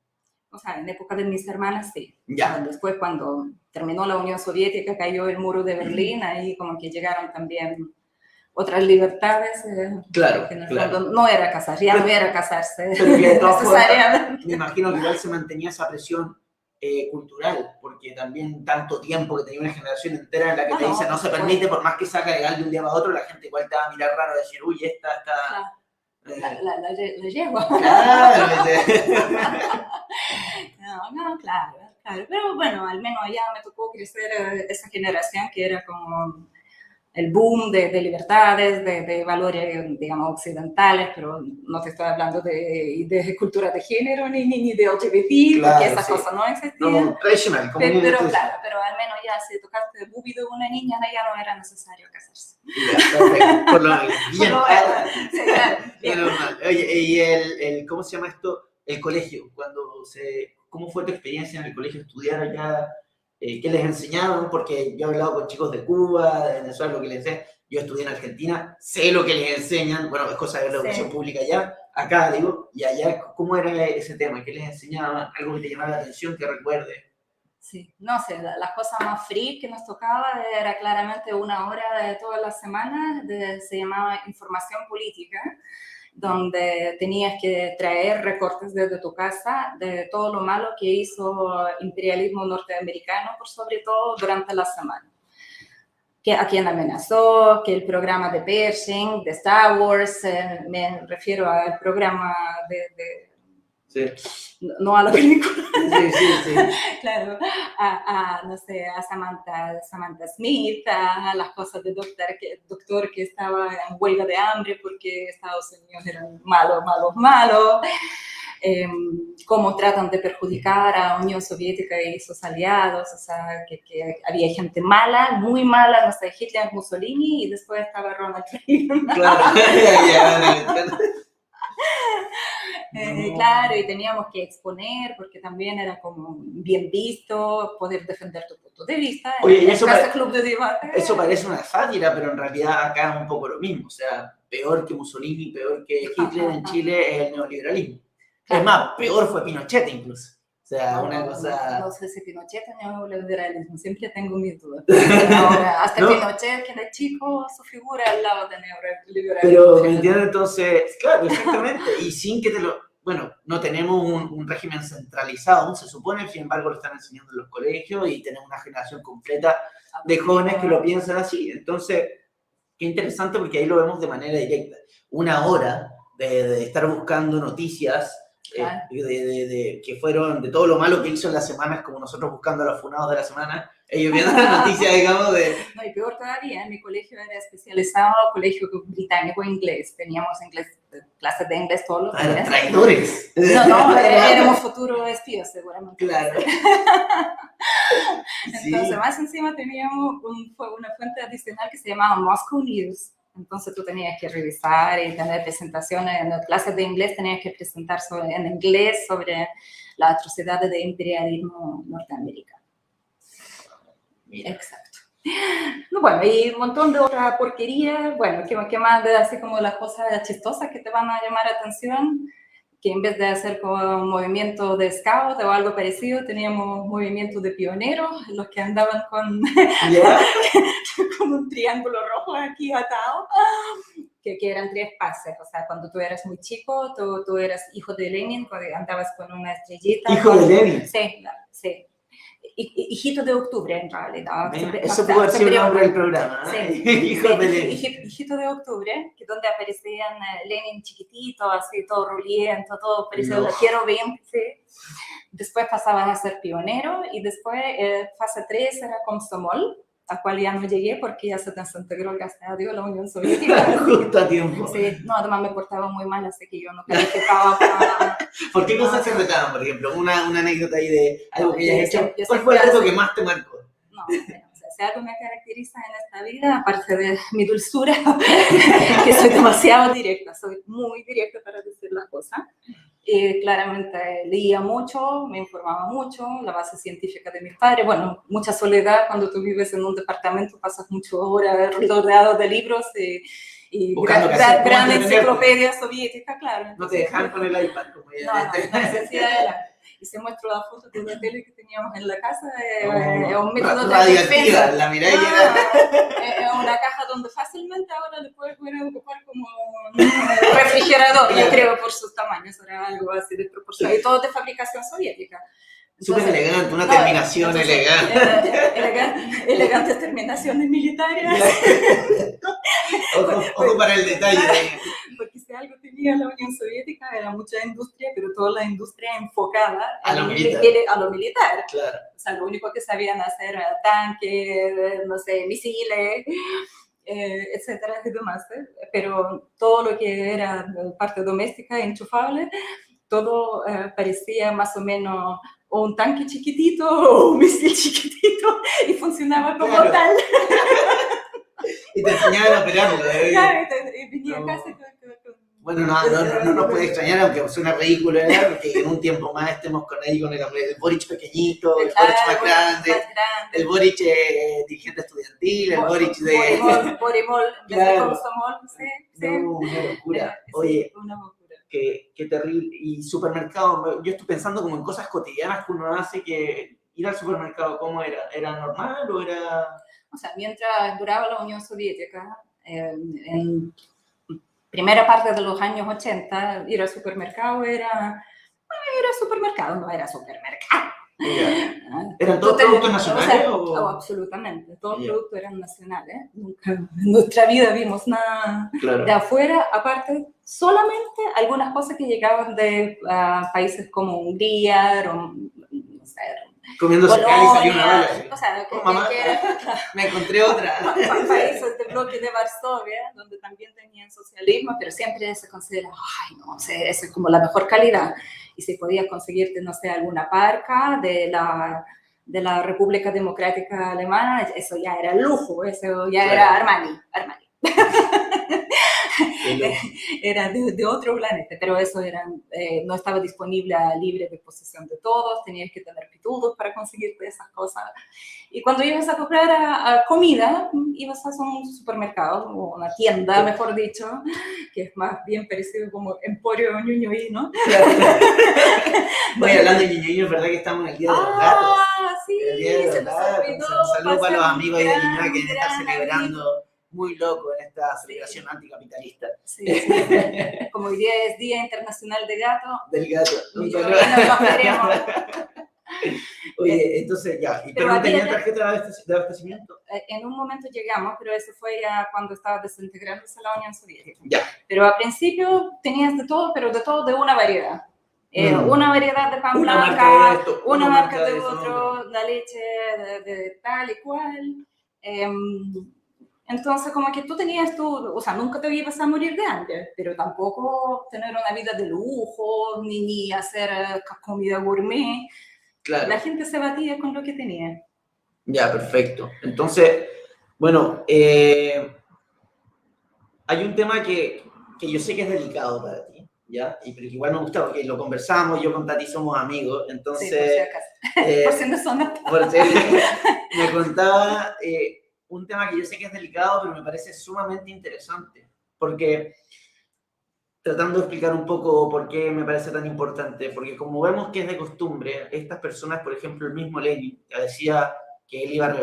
O sea, en época de mis hermanas, sí. Ya. Después, cuando terminó la Unión Soviética, cayó el muro de Berlín, ahí como que llegaron también otras libertades. Claro, que en el fondo no era casarse, ya no era casarse. Pero que de todas formas, me imagino que igual se mantenía esa presión cultural, porque también tanto tiempo que tenía una generación entera en la que te dice no se permite, por más que saca legal de un día para otro, la gente igual te va a mirar raro y decir, uy, esta está... Claro. La yegua. Claro. No, claro. Pero bueno, al menos allá me tocó crecer esa generación que era como el boom de libertades, de valores, digamos, occidentales, pero no te estoy hablando de cultura de género ni de LGBT, claro, porque esas cosas no existían. No, tradicional. Pero claro, pero al menos ya si tocaste el bubi de una niña, ya no era necesario casarse. Ya, perfecto. Por lo menos. Bien. Bien. Oye, y ¿cómo se llama esto? El colegio, ¿cómo fue tu experiencia en el colegio, estudiar allá? ¿Qué les enseñaban? Porque yo he hablado con chicos de Cuba, de Venezuela, lo que les enseñan. Yo estudié en Argentina, sé lo que les enseñan. Bueno, es cosa de la educación pública allá. Acá, digo, y allá, ¿cómo era ese tema? ¿Qué les enseñaban? ¿Algo que te llamaba la atención, que recuerdes? Sí, no sé, las cosas más free que nos tocaba era claramente una hora de todas las semanas, se llamaba información política, donde tenías que traer recortes desde tu casa de todo lo malo que hizo el imperialismo norteamericano, por sobre todo durante la semana. Que a quién amenazó, que el programa de Pershing, de Star Wars, me refiero al programa Sí. no a la película. Sí. Claro, no sé, a Samantha Smith, a las cosas de doctor que estaba en huelga de hambre porque Estados Unidos eran malos. Cómo tratan de perjudicar a la Unión Soviética y sus aliados, o sea, que había gente mala, muy mala, no sé, Hitler, Mussolini, y después estaba Ronald Reagan. Claro, Claro, y teníamos que exponer, porque también era como bien visto poder defender tu punto de vista. Oye, y Club de debate. Eso parece una sátira, pero en realidad acá es un poco lo mismo. O sea, peor que Mussolini, peor que Hitler en Chile es el neoliberalismo. Claro. Es más, peor fue Pinochet incluso. O sea, una cosa... No sé si Pinochet o neoliberalismo, siempre tengo mis dudas. Ahora, hasta Pinochet, que era chico, su figura al lado de neoliberalismo. Pero, ¿me entiendes? Entonces, claro, exactamente. Y sin que te lo... Bueno, no tenemos un régimen centralizado aún, se supone, sin embargo lo están enseñando en los colegios y tenemos una generación completa de jóvenes que lo piensan así. Entonces, qué interesante porque ahí lo vemos de manera directa. Una hora de estar buscando noticias claro. Que fueron de todo lo malo que hizo en las semanas, como nosotros buscando a los funados de la semana, ellos viendo las noticias, digamos, de... No, y peor todavía, mi colegio era especializado, colegio británico inglés, teníamos clases de inglés todos los días. ¡Traidores! No, éramos futuros espías, seguramente. Claro. Entonces, sí. Más encima teníamos una fuente adicional que se llamaba Moscow News. Entonces tú tenías que revisar y tener presentaciones en las clases de inglés, tenías que presentar en inglés sobre las atrocidades del imperialismo norteamericano. Mira. Exacto. Bueno, y un montón de otra porquería, bueno, ¿qué más de así como las cosas chistosas que te van a llamar la atención? Que en vez de hacer como un movimiento de scout o algo parecido, teníamos movimientos de pioneros, los que andaban con, con un triángulo rojo aquí atado, que eran 3 pases. O sea, cuando tú eras muy chico, tú eras hijo de Lenin, andabas con una estrellita. ¿Hijo de Lenin? Sí. Hijito de octubre, en realidad. Eso puede ser el nombre del programa. Sí. Hijo de Lenin. Hijito de octubre, que donde aparecían Lenin chiquitito, así todo ruliento, todo parecía lo quiero bien. Sí. Después pasaban a ser pionero y después fase 3 era Komsomol, a cual ya no llegué porque ya se desintegró, gracias a Dios, la Unión Soviética. Justo a tiempo. Sí, no, además me portaba muy mal, así que yo no calificaba para... ¿Por qué cosas se retaban, por ejemplo? Una anécdota ahí de algo que hayas hecho. ¿Cuál fue el reto que más te marcó? No, bueno, o sea, si algo me caracteriza en esta vida, aparte de mi dulzura, que soy demasiado directa, soy muy directa para decir las cosas. Claramente leía mucho, me informaba mucho, la base científica de mis padres, bueno, mucha soledad cuando tú vives en un departamento, pasas muchas horas rodeado de libros y gran enciclopedia soviética, claro. Entonces, no te dejan con el iPad, como ya. No, necesidad era. Y se muestra la foto de la tele que teníamos en la casa, es un método de defensa. La mirada es una caja donde fácilmente ahora le puedes ocupar como un refrigerador, yo creo, por sus tamaños, era algo así de proporción. Y todo de fabricación soviética. Súper elegante, una terminación elegante. Elegantes terminaciones militares. Ojo para el detalle. Porque si algo tenía la Unión Soviética era mucha industria, pero toda la industria enfocada a lo militar. Claro. O sea, lo único que sabían hacer era tanques, no sé, misiles, etcétera, y demás. Pero todo lo que era parte doméstica, enchufable, todo parecía más o menos o un tanque chiquitito o un misil chiquitito y funcionaba como tal. Y te enseñaban a operarlo. Claro, y venía a casa con... Bueno, no nos puede extrañar, aunque suena ridículo, que en un tiempo más estemos con el Boric pequeñito, el Boric más grande, el Boric dirigente estudiantil, el Boric de... Borimol, claro. Komsomol, sí. No, una locura. Oye, una locura. Qué terrible. Y supermercado, yo estoy pensando como en cosas cotidianas que uno hace que ir al supermercado, ¿cómo era? ¿Era normal o era...? O sea, mientras duraba la Unión Soviética, en primera parte de los años 80, ir al supermercado era supermercado, no era supermercado. Yeah. ¿Eran todos productos nacionales? Absolutamente, todos los productos eran nacionales. Nunca en nuestra vida vimos nada de afuera, aparte solamente algunas cosas que llegaban de países como Hungría, no sé, comiéndose cal y salió una bala. O sea, mamá, me encontré otra. Países del bloque de Varsovia, donde también tenían socialismo, pero siempre se considera, ay, no sé, esa es como la mejor calidad. Y si podías conseguirte, no sé, alguna parca de la República Democrática Alemana, eso ya era lujo, eso ya era Armani. Era de otro planeta, pero eso no estaba disponible a libre disposición de todos, tenías que tener pitudos para conseguirte esas cosas. Y cuando ibas a comprar a comida, ibas a un supermercado o una tienda, mejor dicho, que es más bien parecido como Emporio Ñuñoí, ¿no? Voy hablando de Ñuñoí, es verdad que estamos en el Día de los Gatos. Sí, el Día de los Gatos. Un saludo para los amigos de Ñuñoí que están celebrando muy loco en esta celebración anticapitalista. Sí. Como hoy día es Día Internacional de Gato. Del gato. No nos queremos. Oye, entonces ya, ¿pero no tenía tarjeta de abastecimiento? En un momento llegamos, pero eso fue ya cuando estaba desintegrándose la Unión Soviética. Ya. Pero al principio tenías de todo, pero de todo de una variedad. Una variedad de pan blanca, una marca de otro, la leche de tal y cual. Entonces, como que tú tenías o sea, nunca te ibas a morir de hambre, pero tampoco tener una vida de lujo, ni hacer comida gourmet. Claro. La gente se batía con lo que tenía. Ya, perfecto. Entonces, bueno, hay un tema que yo sé que es delicado para ti, ¿ya? Pero que igual me gusta porque lo conversamos, yo con Tati somos amigos, entonces... Sí, por si acaso. Por si no son... me contaba... un tema que yo sé que es delicado, pero me parece sumamente interesante, porque tratando de explicar un poco por qué me parece tan importante, porque como vemos que es de costumbre, estas personas, por ejemplo, el mismo Lenin, que decía que él iba a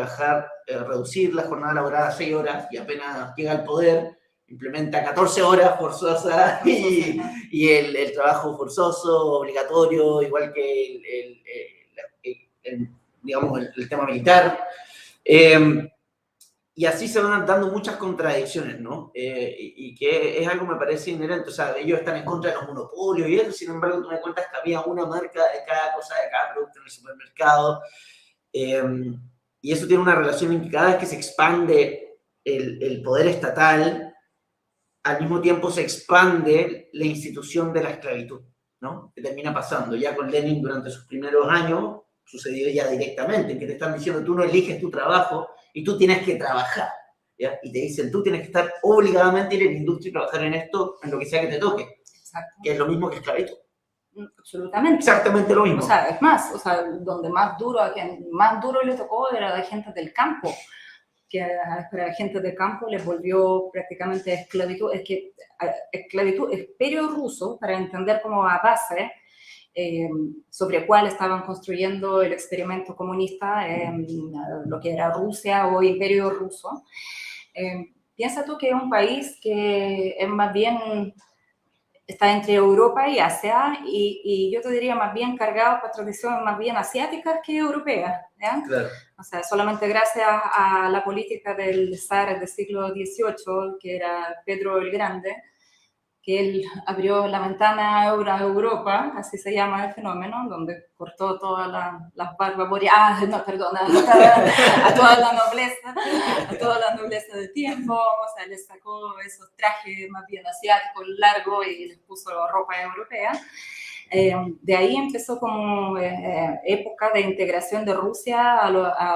reducir la jornada laboral a 6 horas y apenas llega al poder, implementa 14 horas forzosas y el trabajo forzoso, obligatorio, igual que digamos, el tema militar. Y así se van dando muchas contradicciones, ¿no? Y que es algo, me parece, inherente. O sea, ellos están en contra de los monopolios y eso, sin embargo, tú me cuentas que había una marca de cada cosa, de cada producto en el supermercado. Y eso tiene una relación en que cada vez que se expande el poder estatal, al mismo tiempo se expande la institución de la esclavitud, ¿no? Que termina pasando. Ya con Lenin, durante sus primeros años, sucedió ya directamente, en que te están diciendo, tú no eliges tu trabajo, y tú tienes que trabajar, ¿ya? Y te dicen, tú tienes que estar obligadamente ir en la industria y trabajar en esto, en lo que sea que te toque. Exacto. Que es lo mismo que esclavitud. Absolutamente. Exactamente lo mismo. O sea, es más, donde más duro le tocó era la gente del campo, que a la gente del campo les volvió prácticamente esclavitud. Es que esclavitud, imperio ruso, para entender como a base, sobre cuál estaban construyendo el experimento comunista en lo que era Rusia o Imperio Ruso. Piensa tú que es un país que es más bien, está entre Europa y Asia, y yo te diría más bien cargado por tradiciones más bien asiáticas que europeas, ¿ya? Claro. O sea, solamente gracias a la política del zar del siglo XVIII, que era Pedro el Grande, que él abrió la ventana a Europa, así se llama el fenómeno, donde cortó todas las barbas boreales, a toda la nobleza de tiempo, o sea, les sacó esos trajes más bien asiáticos, largos, y les puso ropa europea. De ahí empezó como época de integración de Rusia a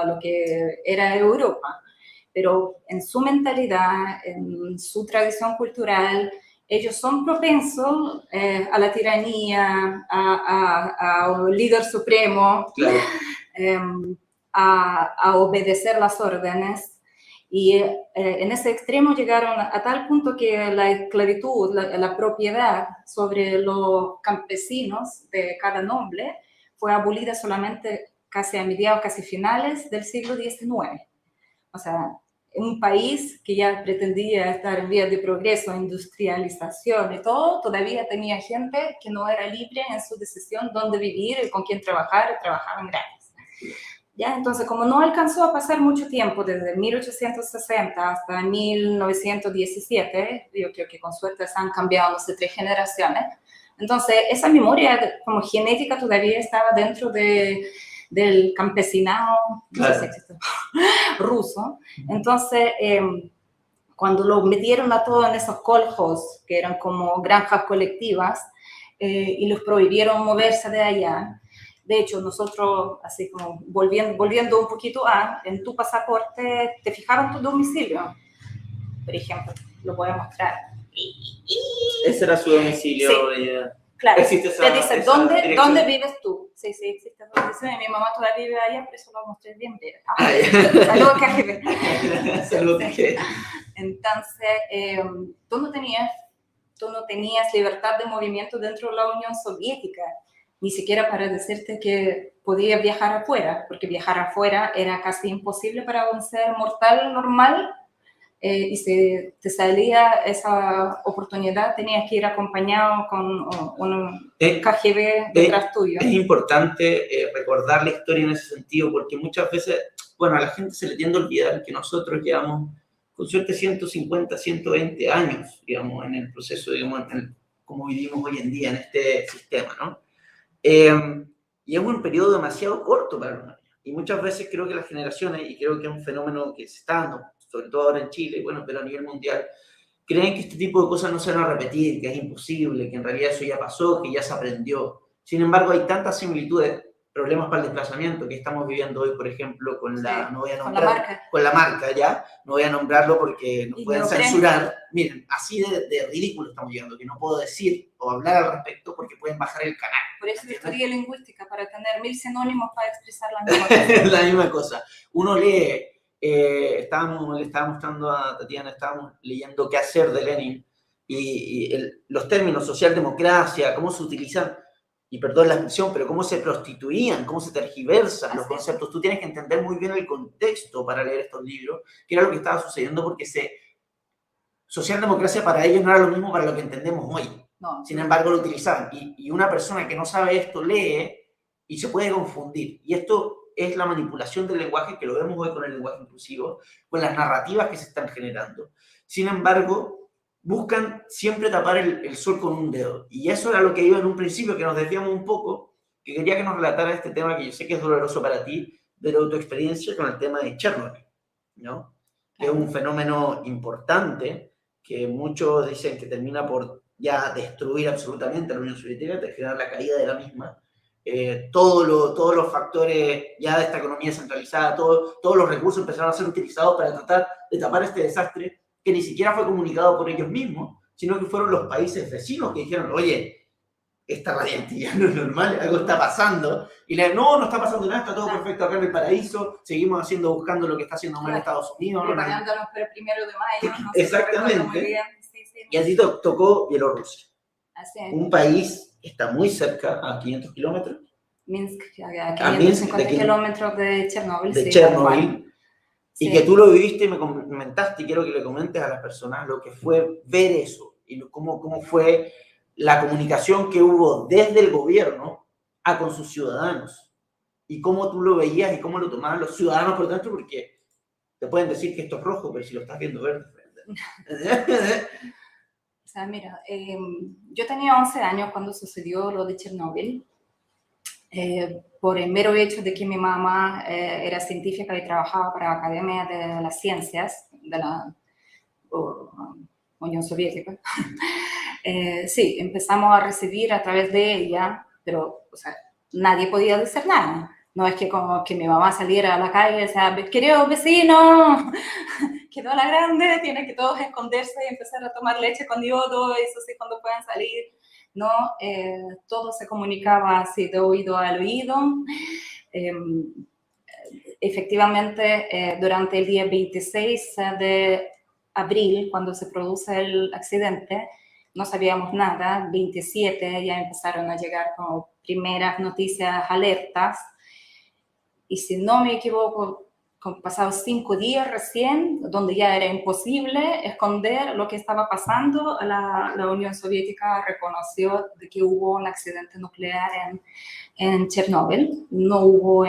lo que era Europa, pero en su mentalidad, en su tradición cultural, ellos son propensos a la tiranía, a un líder supremo, claro. A obedecer las órdenes. Y en ese extremo llegaron a tal punto que la esclavitud, la propiedad sobre los campesinos de cada noble fue abolida solamente casi a mediados, casi finales del siglo XIX. O sea, un país que ya pretendía estar en vías de progreso, industrialización y todo, todavía tenía gente que no era libre en su decisión dónde vivir y con quién trabajar, y trabajaban gratis. ¿Ya? Entonces, como no alcanzó a pasar mucho tiempo, desde 1860 hasta 1917, yo creo que con suerte se han cambiado, no sé, 3 generaciones, entonces esa memoria como genética todavía estaba dentro del campesinado, Claro. no sé si existe, ruso. Entonces, cuando lo metieron a todo en esos coljos, que eran como granjas colectivas, y los prohibieron moverse de allá. De hecho, nosotros, así como volviendo un poquito en tu pasaporte, te fijaron tu domicilio, por ejemplo, lo voy a mostrar. Ese era su domicilio. Sí. Claro, existe esa, te dice, esa ¿dónde vives tú? Sí, existe esa dirección y mi mamá todavía vive allá, por eso lo mostré bien breve. Saludos, KGB. Saludos, KGB. Entonces, tú no tenías libertad de movimiento dentro de la Unión Soviética, ni siquiera para decirte que podías viajar afuera, porque viajar afuera era casi imposible para un ser mortal normal. Y si te salía esa oportunidad, tenías que ir acompañado con un KGB detrás tuyo. Es importante recordar la historia en ese sentido, porque muchas veces, bueno, a la gente se le tiende a olvidar que nosotros llevamos, con suerte, 150, 120 años, digamos, en el proceso, digamos, como vivimos hoy en día en este sistema, ¿no? Y es un periodo demasiado corto para los niños. Y muchas veces creo que las generaciones, y creo que es un fenómeno que se está dando, sobre todo ahora en Chile, bueno, pero a nivel mundial, creen que este tipo de cosas no se van a repetir, que es imposible, que en realidad eso ya pasó, que ya se aprendió. Sin embargo, hay tantas similitudes, problemas para el desplazamiento que estamos viviendo hoy, por ejemplo, con la, no voy a nombrar, con la marca, ya, no voy a nombrarlo porque nos pueden censurar. Miren, así de ridículo estamos llegando, que no puedo decir o hablar al respecto porque pueden bajar el canal. Por eso estudié lingüística, para tener 1000 sinónimos para expresar la misma cosa. La misma cosa. Uno lee, le estaba mostrando a Tatiana, estábamos leyendo Qué hacer de Lenin, y los términos socialdemocracia, cómo se utilizan, y perdón la expresión, pero cómo se prostituían, cómo se tergiversan los conceptos. Tú tienes que entender muy bien el contexto para leer estos libros, que era lo que estaba sucediendo, porque socialdemocracia para ellos no era lo mismo para lo que entendemos hoy. No. Sin embargo, lo utilizaban. Y una persona que no sabe esto lee y se puede confundir. Y esto es la manipulación del lenguaje, que lo vemos hoy con el lenguaje inclusivo, con las narrativas que se están generando. Sin embargo, buscan siempre tapar el sol con un dedo. Y eso era lo que iba en un principio, que nos desviamos un poco, que quería que nos relatara este tema que yo sé que es doloroso para ti, pero tu experiencia con el tema de Chernobyl, ¿no? Que es un fenómeno importante, que muchos dicen que termina por ya destruir absolutamente a la Unión Soviética, de generar la caída de la misma. Todos los factores ya de esta economía centralizada, todos los recursos empezaron a ser utilizados para tratar de tapar este desastre, que ni siquiera fue comunicado por ellos mismos, sino que fueron los países vecinos que dijeron, oye, esta radiantía no es normal, algo está pasando. Y no está pasando nada, está todo perfecto acá en el paraíso, seguimos buscando lo que está haciendo mal Estados Unidos. Preparándonos para el 1 de mayo. No exactamente. Sí. Y así tocó Bielorrusia. Un país que está muy cerca, a 500 kilómetros. Minsk, a 550 kilómetros de Chernobyl. De Chernobyl. Y que tú lo viviste y me comentaste, y quiero que le comentes a las personas lo que fue ver eso, y cómo fue la comunicación que hubo desde el gobierno con sus ciudadanos, y cómo tú lo veías y cómo lo tomaban los ciudadanos por dentro, porque te pueden decir que esto es rojo, pero si lo estás viendo verde. O sea, mira, yo tenía 11 años cuando sucedió lo de Chernobyl. Por el mero hecho de que mi mamá era científica y trabajaba para la Academia de las Ciencias de la Unión Soviética. Sí, empezamos a recibir a través de ella, pero o sea, nadie podía decir nada. No es que como que mi mamá saliera a la calle y decía, querido vecino, quedó la grande, tienen que todos esconderse y empezar a tomar leche con yodo, eso sí, cuando puedan salir. No, todo se comunicaba así de oído al oído. Efectivamente, durante el día 26 de abril, cuando se produce el accidente, no sabíamos nada. 27 ya empezaron a llegar como primeras noticias alertas. y si no me equivoco, pasados 5 días recién, donde ya era imposible esconder lo que estaba pasando, la Unión Soviética reconoció de que hubo un accidente nuclear en Chernóbil. No hubo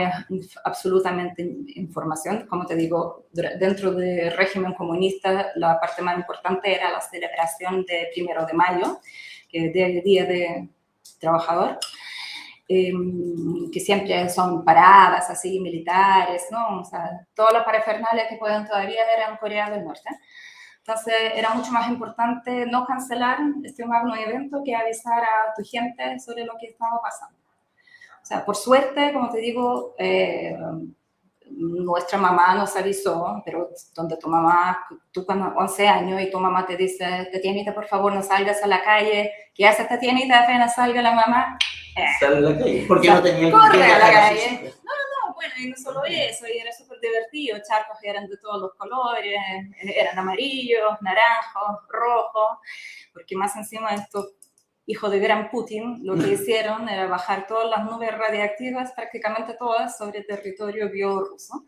absolutamente información. Como te digo, dentro del régimen comunista, la parte más importante era la celebración de 1 de mayo, que es el Día del Trabajador. Que siempre son paradas así militares, ¿no? O sea, todas las parafernalias que pueden todavía ver en Corea del Norte. Entonces era mucho más importante no cancelar este magno evento que avisar a tu gente sobre lo que estaba pasando. O sea, por suerte, como te digo, nuestra mamá nos avisó, pero donde tu mamá, tú con 11 años y tu mamá te dice, Tatianita, por favor, no salgas a la calle. ¿Qué hace Tatianita apenas salga la mamá? Sale a la calle. Porque no tenía corre a la calle. No, bueno, y no solo eso, y era súper divertido. Charcos eran de todos los colores, eran amarillos, naranjos, rojos, porque más encima de estos hijos de gran Putin, lo que hicieron era bajar todas las nubes radiactivas, prácticamente todas, sobre territorio bielorruso.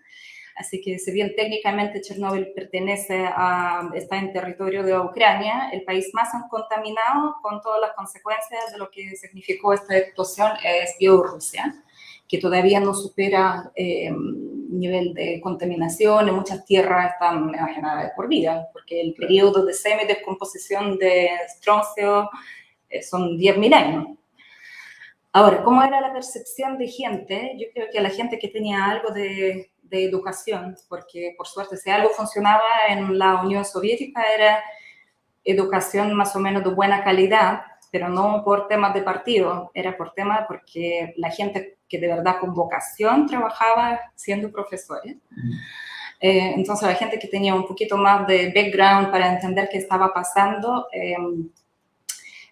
Así que si bien técnicamente Chernóbil está en territorio de Ucrania, el país más contaminado con todas las consecuencias de lo que significó esta explosión es Bielorrusia, que todavía no supera nivel de contaminación, y muchas tierras están enajenadas de por vida, porque el periodo de semidescomposición de estroncio son 10.000 años. Ahora, ¿cómo era la percepción de gente? Yo creo que la gente que tenía algo de educación, porque por suerte si algo funcionaba en la Unión Soviética era educación más o menos de buena calidad, pero no por temas de partido, era por temas porque la gente que de verdad con vocación trabajaba siendo profesores. Entonces la gente que tenía un poquito más de background para entender qué estaba pasando,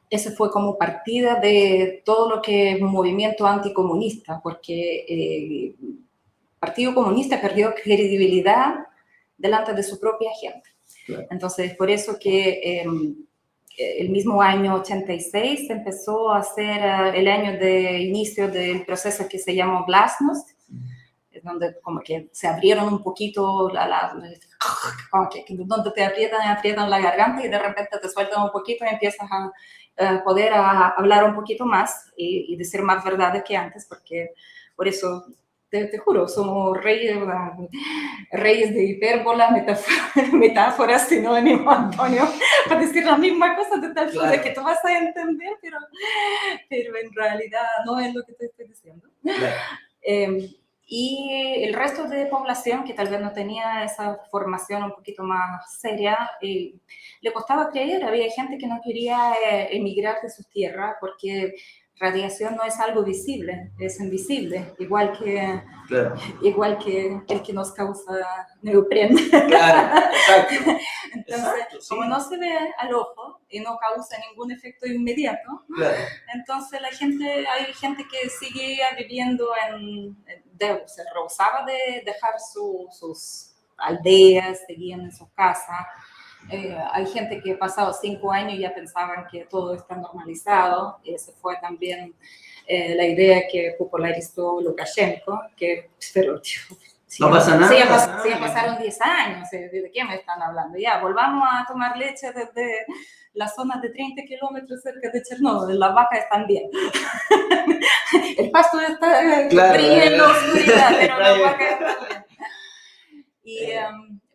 ese fue como partida de todo lo que es un movimiento anticomunista, porque el Partido Comunista perdió credibilidad delante de su propia gente. Claro. Entonces, por eso que el mismo año 86 se empezó a hacer el año de inicio del proceso que se llamó Glasnost, donde como que se abrieron un poquito, donde te aprietan la garganta y de repente te sueltan un poquito y empiezas a poder hablar un poquito más y decir más verdades que antes, porque por eso, te juro, somos reyes de hipérbola, metáforas, sinónimos, Antonio, para decir la misma cosa de tal forma que tú vas a entender, pero en realidad no es lo que te estoy diciendo. Claro. Y el resto de población, que tal vez no tenía esa formación un poquito más seria, le costaba creer. Había gente que no quería emigrar de sus tierras porque radiación no es algo visible, es invisible, igual que el que nos causa neopreno. Claro, exacto. Entonces, exacto, sí. Como no se ve al ojo y no causa ningún efecto inmediato, claro. Entonces hay gente que sigue viviendo se rehusaba de dejar sus aldeas, seguían en sus casas. Hay gente que pasados 5 años ya pensaban que todo está normalizado. Esa fue también la idea que popularizó Lukashenko, pero no pasa nada. Sí, ya pasaron 10 años. ¿De qué me están hablando? Ya, volvamos a tomar leche desde las zonas de 30 kilómetros cerca de Chernóbil. Las vacas están bien. El pasto está brilla en la oscuridad, pero las vacas están bien. Y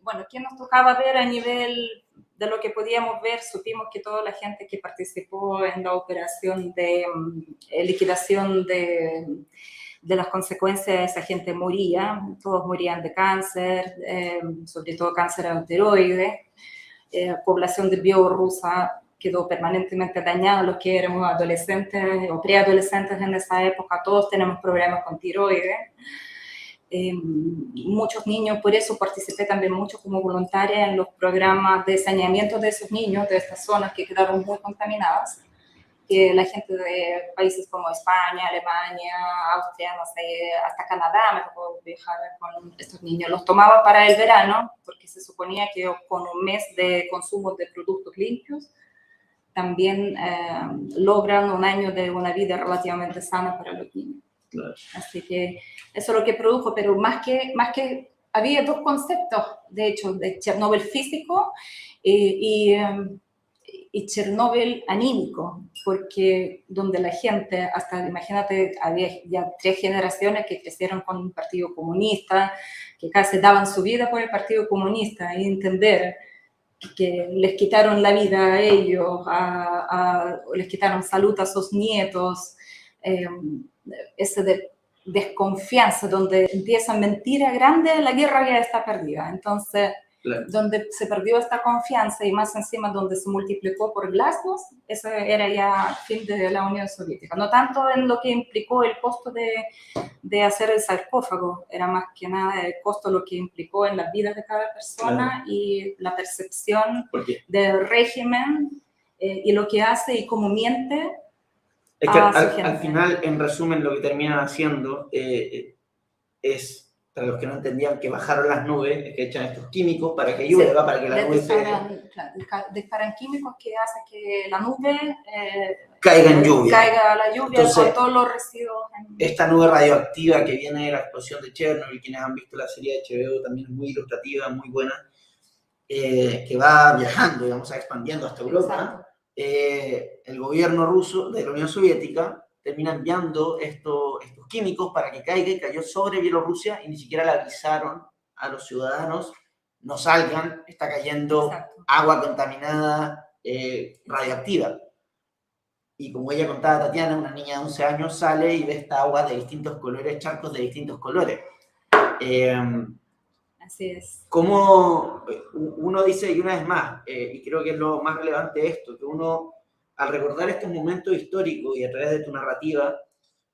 bueno, ¿qué nos tocaba ver a nivel de lo que podíamos ver? Supimos que toda la gente que participó en la operación de liquidación de las consecuencias, esa gente moría, todos morían de cáncer, sobre todo cáncer al tiroides. Población de bielorrusa quedó permanentemente dañada, los que éramos adolescentes o preadolescentes en esa época, todos tenemos problemas con tiroides. Muchos niños, por eso participé también mucho como voluntaria en los programas de saneamiento de esos niños, de estas zonas que quedaron muy contaminadas, que la gente de países como España, Alemania, Austria, no sé, hasta Canadá, me tocó viajar con estos niños, los tomaba para el verano, porque se suponía que con un mes de consumo de productos limpios, también logran un año de una vida relativamente sana para los niños. Claro. Así que eso es lo que produjo, pero más que había dos conceptos, de hecho, de Chernóbil físico y Chernóbil anímico, porque donde la gente, hasta imagínate, había ya 3 generaciones que crecieron con un partido comunista, que casi daban su vida por el partido comunista, y entender que les quitaron la vida a ellos, les quitaron salud a sus nietos, ese de desconfianza, donde empieza mentira grande, la guerra ya está perdida. Entonces, claro, donde se perdió esta confianza y más encima donde se multiplicó por glasnost, eso era ya el fin de la Unión Soviética. No tanto en lo que implicó el costo de hacer el sarcófago, era más que nada el costo lo que implicó en las vidas de cada persona, claro, y la percepción del régimen y lo que hace y cómo miente. Es que al final, en resumen, lo que terminan haciendo es, para los que no entendían, que bajaron las nubes, es que echan estos químicos para que llueva, sí, para que la nube disparan químicos que hacen que la nube caiga en lluvia. Caiga a la lluvia. Entonces, con todos los residuos. Esta nube radioactiva que viene de la explosión de Chernobyl, quienes han visto la serie de HBO también es muy ilustrativa, muy buena, que va viajando, digamos, expandiendo hasta Europa. El gobierno ruso de la Unión Soviética termina enviando estos químicos para que caiga, y cayó sobre Bielorrusia y ni siquiera le avisaron a los ciudadanos, no salgan, está cayendo, exacto, agua contaminada, radioactiva. Y como ella contaba, Tatiana, una niña de 11 años, sale y ve esta agua de distintos colores, charcos de distintos colores. Así es. Como uno dice, y una vez más, y creo que es lo más relevante de esto, que uno, al recordar estos momentos históricos y a través de tu narrativa,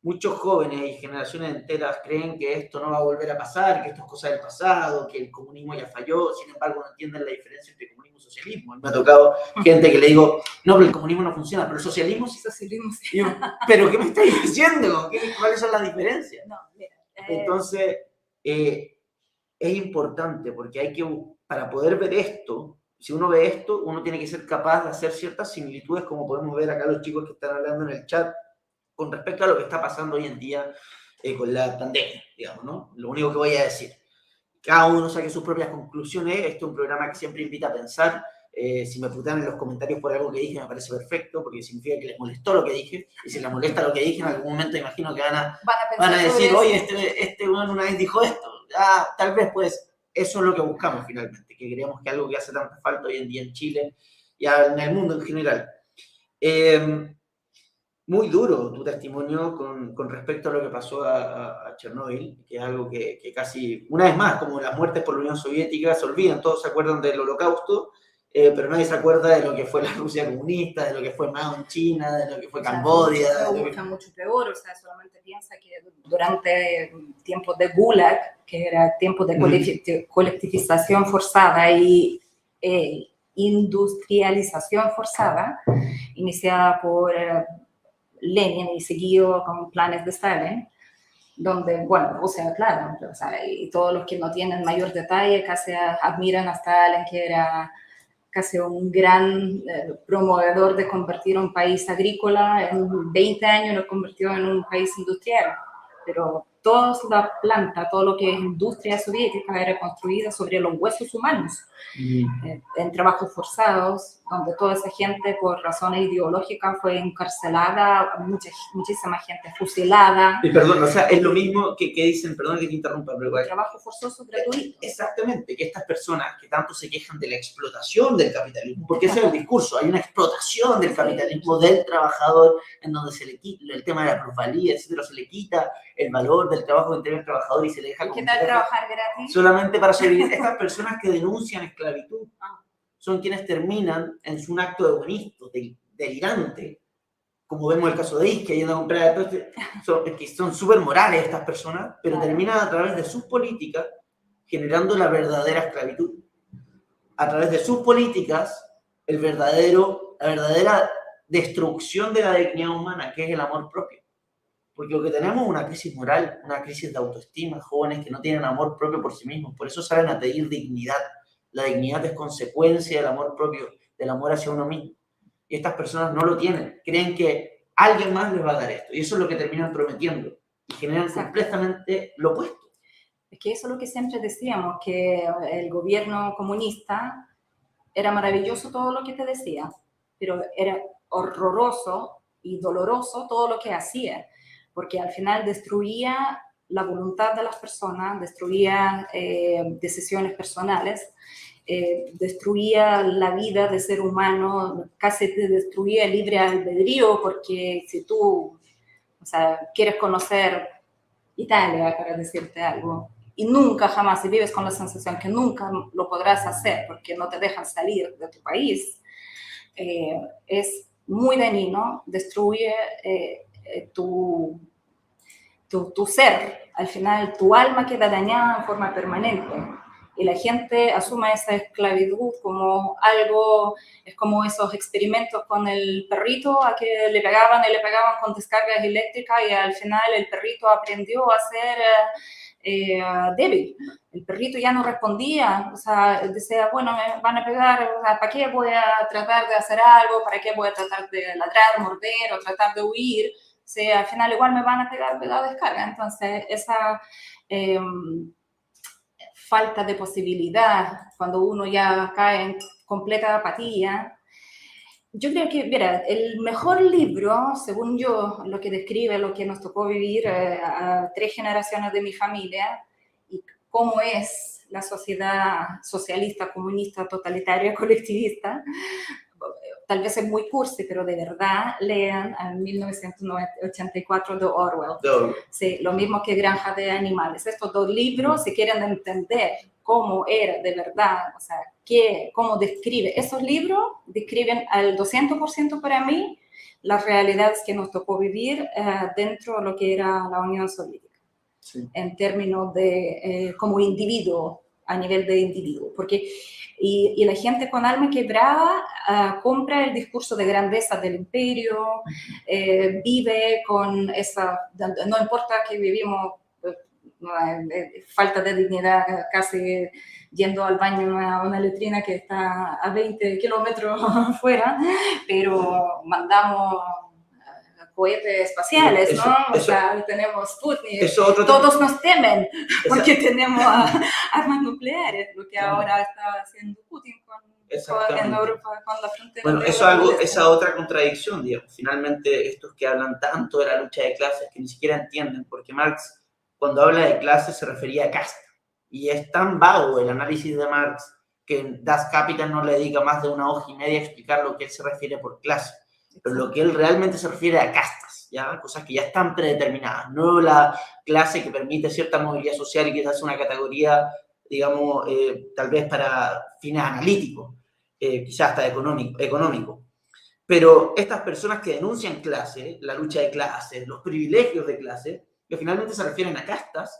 muchos jóvenes y generaciones enteras creen que esto no va a volver a pasar, que esto es cosa del pasado, que el comunismo ya falló, sin embargo no entienden la diferencia entre comunismo y socialismo. Me ha tocado gente que le digo, no, pero el comunismo no funciona, pero el socialismo sí. Socialismo sí. Digo, ¿pero qué me estáis diciendo? ¿Cuáles son las diferencias? No, mira, entonces, es importante porque hay que, para poder ver esto, si uno ve esto, uno tiene que ser capaz de hacer ciertas similitudes, como podemos ver acá los chicos que están hablando en el chat, con respecto a lo que está pasando hoy en día con la pandemia, digamos, ¿no? Lo único que voy a decir. Cada uno saque sus propias conclusiones. Esto es un programa que siempre invita a pensar. Si me putean en los comentarios por algo que dije, me parece perfecto, porque significa que les molestó lo que dije. Y si les molesta lo que dije, en algún momento imagino que van a decir, oye, este bueno una vez dijo esto. Ah, tal vez, pues, eso es lo que buscamos finalmente, que creemos que algo que hace tanta falta hoy en día en Chile y en el mundo en general. Muy duro tu testimonio con respecto a lo que pasó a Chernóbil, que es algo que casi, una vez más, como las muertes por la Unión Soviética, se olvidan, todos se acuerdan del Holocausto, pero nadie se acuerda de lo que fue la Rusia comunista, de lo que fue Mao en China, de lo que fue Camboya. Mucho peor, o sea, solamente piensa que durante tiempos de Gulag, que era tiempo de colectivización forzada y industrialización forzada, iniciada por Lenin y seguido con planes de Stalin, donde, bueno, Rusia, claro, o sea, y todos los que no tienen mayor detalle casi admiran a Stalin, que era casi un gran promovedor de convertir un país agrícola, en 20 años lo convirtió en un país industrial, pero toda la planta, todo lo que es industria soviética era construida sobre los huesos humanos, en trabajos forzados, donde toda esa gente por razones ideológicas fue encarcelada, muchísima gente fusilada. Y perdón, o sea, es lo mismo que dicen, perdón que te interrumpa, pero igual. Trabajo forzoso gratuito. Exactamente, que estas personas que tanto se quejan de la explotación del capitalismo, porque ese es el discurso, hay una explotación del capitalismo, del trabajador, en donde se le quita el tema de la plusvalía, etcétera, se le quita el valor del trabajo entre el trabajador y se le deja ¿Qué tal trabajar gratis? Solamente para sobrevivir. Estas personas que denuncian esclavitud son quienes terminan en un acto de buenismo, delirante, como vemos el caso de Isque, yendo a comprar, que son súper morales estas personas, pero terminan a través de sus políticas generando la verdadera esclavitud. A través de sus políticas, la verdadera destrucción de la dignidad humana, que es el amor propio. Porque lo que tenemos es una crisis moral, una crisis de autoestima, jóvenes que no tienen amor propio por sí mismos, por eso salen a pedir dignidad. La dignidad es consecuencia del amor propio, del amor hacia uno mismo. Y estas personas no lo tienen, creen que alguien más les va a dar esto, y eso es lo que terminan prometiendo. y generan completamente lo opuesto. Es que eso es lo que siempre decíamos, que el gobierno comunista era maravilloso todo lo que te decía, pero era horroroso y doloroso todo lo que hacía, porque al final destruía la voluntad de las personas, destruía decisiones personales, destruía la vida del ser humano, casi te destruía el libre albedrío, porque si tú, o sea, quieres conocer Italia, para decirte algo, y nunca jamás, si vives con la sensación que nunca lo podrás hacer porque no te dejan salir de tu país, es muy dañino, destruye tu ser. Al final, tu alma queda dañada en forma permanente. Y la gente asume esa esclavitud como algo, es como esos experimentos con el perrito a que le pegaban y le pegaban con descargas eléctricas y al final el perrito aprendió a ser débil. El perrito ya no respondía, o sea, decía, bueno, me van a pegar, o sea, ¿para qué voy a tratar de hacer algo? ¿Para qué voy a tratar de ladrar, morder o tratar de huir? O sea, al final igual me van a pegar de la descarga. Entonces, esa falta de posibilidad, cuando uno ya cae en completa apatía. Yo creo que, mira, el mejor libro, según yo, lo que describe lo que nos tocó vivir a 3 generaciones de mi familia y cómo es la sociedad socialista, comunista, totalitaria, colectivista, tal vez es muy cursi, pero de verdad lean en 1984 de Orwell. Sí, lo mismo que Granja de Animales. Estos 2 libros, si quieren entender cómo era de verdad, o sea, cómo describe. Esos libros describen al 200% para mí las realidades que nos tocó vivir dentro de lo que era la Unión Soviética, sí, en términos de como individuo, a nivel de individuo. Porque y la gente con alma quebrada compra el discurso de grandeza del imperio, vive con esa, no importa que vivimos falta de dignidad, casi yendo al baño a una letrina que está a 20 kilómetros fuera, pero mandamos cohetes espaciales, ¿no? O sea, tenemos Sputnik, todos nos temen porque tenemos armas nucleares, lo que ahora está haciendo Putin en Europa con la frontera. Bueno, eso es esa otra contradicción, digamos. Finalmente, estos que hablan tanto de la lucha de clases que ni siquiera entienden, porque Marx, cuando habla de clases, se refería a casta. Y es tan vago el análisis de Marx que en Das Kapital no le dedica más de 1 hoja y media a explicar lo que él se refiere por clase. Pero lo que él realmente se refiere a castas, ¿ya? Cosas que ya están predeterminadas, no la clase que permite cierta movilidad social y que es una categoría, digamos, tal vez para fines analíticos, quizás hasta económico. Pero estas personas que denuncian clase, la lucha de clases, los privilegios de clase, que finalmente se refieren a castas,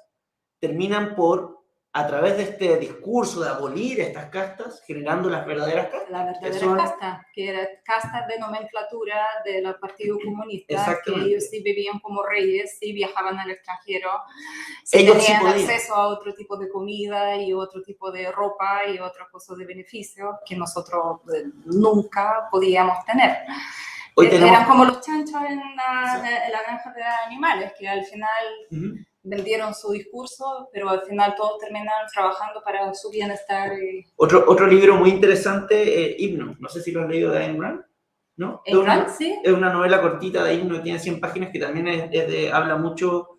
terminan por, a través de este discurso de abolir estas castas, generando las verdaderas castas. La verdadera casta, que era castas de nomenclatura del Partido Comunista, que ellos sí vivían como reyes, sí viajaban al extranjero, sí ellos tenían sí acceso a otro tipo de comida y otro tipo de ropa y otros cosas de beneficios que nosotros nunca podíamos tener. Eran como los chanchos en la granja de animales, que al final vendieron su discurso, pero al final todos terminaron trabajando para su bienestar. Otro libro muy interesante, Himno. No sé si lo has leído de Ayn Rand, ¿no? Sí. Es una novela cortita de Himno, tiene 100 páginas, que también habla mucho,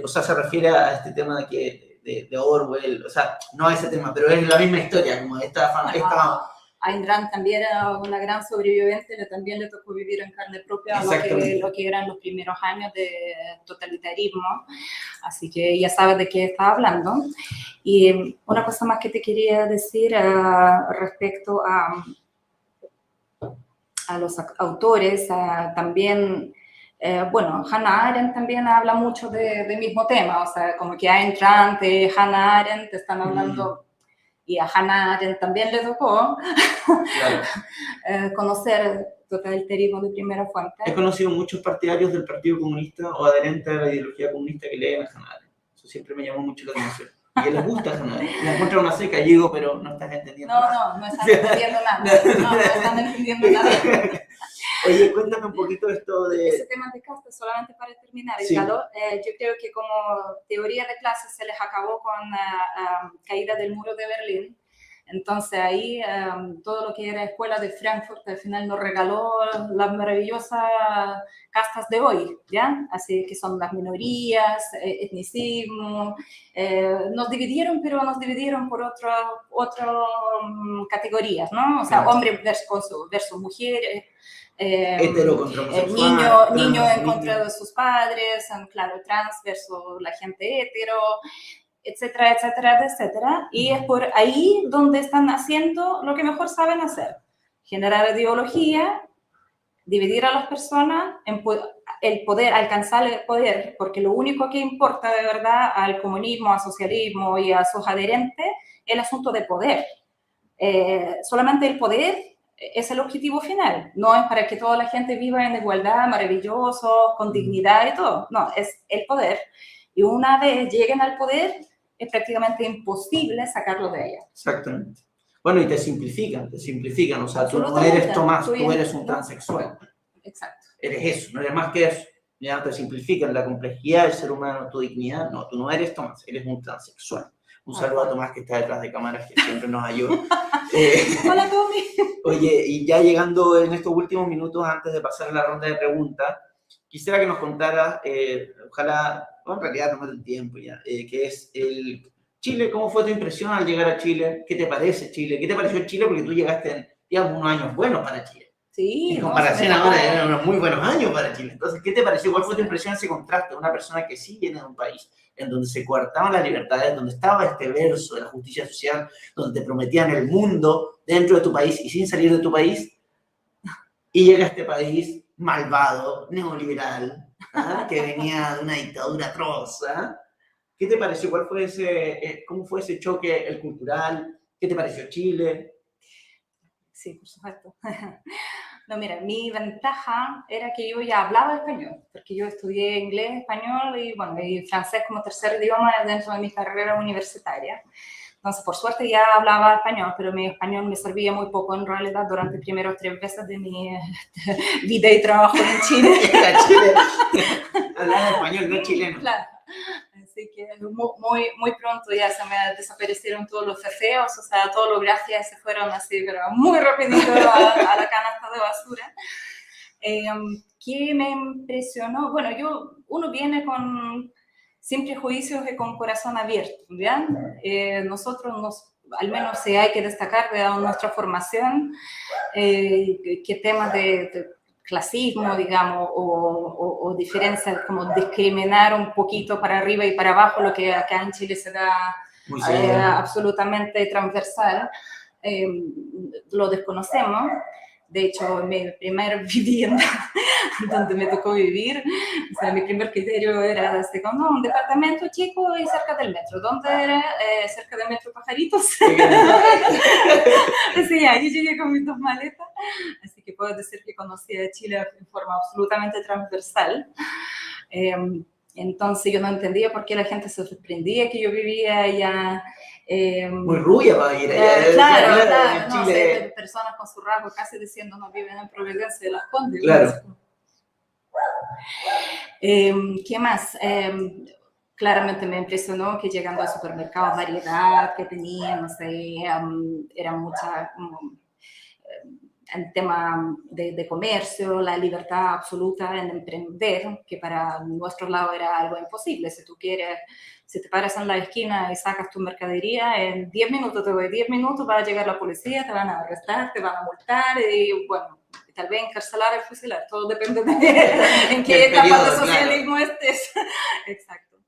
o sea, se refiere a este tema de Orwell, o sea, no a ese tema, pero es la misma historia, como esta Ayn Rand también era una gran sobreviviente, también le tocó vivir en carne propia lo que eran los primeros años de totalitarismo, así que ya sabes de qué estaba hablando. Y una cosa más que te quería decir respecto a los autores, también, bueno, Hannah Arendt también habla mucho del mismo tema, o sea, como que Ayn Rand, Hannah Arendt están hablando... Y a Hannah Arendt también le tocó conocer totalitarismo de primera fuente. He conocido muchos partidarios del Partido Comunista o adherentes a la ideología comunista que leen a Hannah Arendt. Eso siempre me llamó mucho la atención. Y a les gusta Hannah Arendt. Me encuentro una seca, llego, pero no estás entendiendo nada. No están entendiendo nada. No están entendiendo nada. Oye, cuéntame un poquito esto de... Ese tema de castas, solamente para terminar, Sí. yo creo que como teoría de clases se les acabó con la caída del muro de Berlín. Entonces ahí todo lo que era escuela de Frankfurt al final nos regaló las maravillosas castas de hoy, ¿ya? Así que son las minorías, etnicismo, nos dividieron, pero nos dividieron por otras categorías, ¿no? O sea, Claro. hombres versus mujeres, Hetero contra homosexual, niño en niño. contra de sus padres, claro, trans versus la gente hetero, etcétera, etcétera, etcétera. Y es por ahí donde están haciendo lo que mejor saben hacer. Generar ideología, dividir a las personas, el poder, alcanzar el poder, porque lo único que importa de verdad al comunismo, al socialismo y a sus adherentes es el asunto de poder. Solamente el poder es el objetivo final. No es para que toda la gente viva en igualdad, maravilloso, con dignidad y todo. No, es el poder. Y una vez lleguen al poder, es prácticamente imposible sacarlo de ella. Exactamente. Bueno, y te simplifican. O sea, tú no eres Tomás, tú eres un transexual. Exacto. Eres eso, no eres más que eso. Ya te simplifican la complejidad del ser humano, tu dignidad. No, tú no eres Tomás, eres un transexual. Un saludo a Tomás que está detrás de cámaras, que siempre nos ayuda. Hola, Tommy. Oye, y ya llegando en estos últimos minutos, antes de pasar a la ronda de preguntas, quisiera que nos contaras, ojalá, en realidad tomate el tiempo ya, que es el Chile. ¿Cómo fue tu impresión al llegar a Chile? ¿Qué te parece Chile? ¿Qué te pareció Chile? Porque tú llegaste en, digamos, unos años buenos para Chile. Sí, en comparación ahora, eran unos muy buenos años para Chile. Entonces, ¿qué te pareció? ¿Cuál fue tu impresión, ese contraste? Una persona que sí viene de un país en donde se coartaban las libertades, donde estaba este verso de la justicia social, donde te prometían el mundo dentro de tu país y sin salir de tu país, y llega a este país malvado, neoliberal, ¿ah? Que venía de una dictadura atroz. ¿Ah? ¿Qué te pareció? ¿Cuál fue cómo fue ese choque el cultural? ¿Qué te pareció Chile? Sí, por supuesto. No, mira, mi ventaja era que yo ya hablaba español, porque yo estudié inglés, español y, bueno, y francés como tercer idioma dentro de mi carrera universitaria. Entonces, por suerte ya hablaba español, pero mi español me servía muy poco en realidad durante los primeros 3 meses de mi vida y trabajo en Chile. Hablaba español, no chileno. Claro. Así que muy pronto ya se me desaparecieron todos los fefeos, o sea, todos los gracias se fueron así, pero muy rapidito a la canasta de basura. ¿Qué me impresionó? Bueno, uno viene sin prejuicios y con corazón abierto, ¿ya? Nosotros al menos si hay que destacar de nuestra formación, que temas de clasismo, digamos, o diferencias, como discriminar un poquito para arriba y para abajo, lo que acá en Chile se da absolutamente transversal, lo desconocemos. De hecho, mi primer vivienda donde me tocó vivir, o sea, mi primer criterio era así, como un departamento chico y cerca del metro. ¿Dónde era? Cerca del metro Pajaritos. Sí, ahí llegué con mis 2 maletas. Así que puedo decir que conocí a Chile en forma absolutamente transversal. Entonces yo no entendía por qué la gente se sorprendía que yo vivía allá. Muy rubia para ir allá. Claro, no sé, personas con su rasgo casi diciendo no viven en Providencia de las Condes. Claro. ¿Qué más? Claramente me impresionó que llegando al supermercado, variedad que tenían, no sé, era mucha... el tema de comercio, la libertad absoluta en emprender, que para nuestro lado era algo imposible. Si tú quieres, si te paras en la esquina y sacas tu mercadería, en 10 minutos, te doy 10 minutos, va a llegar la policía, te van a arrestar, te van a multar y, bueno, tal vez encarcelar y fusilar. Todo depende de en qué etapa de socialismo estés. Exacto.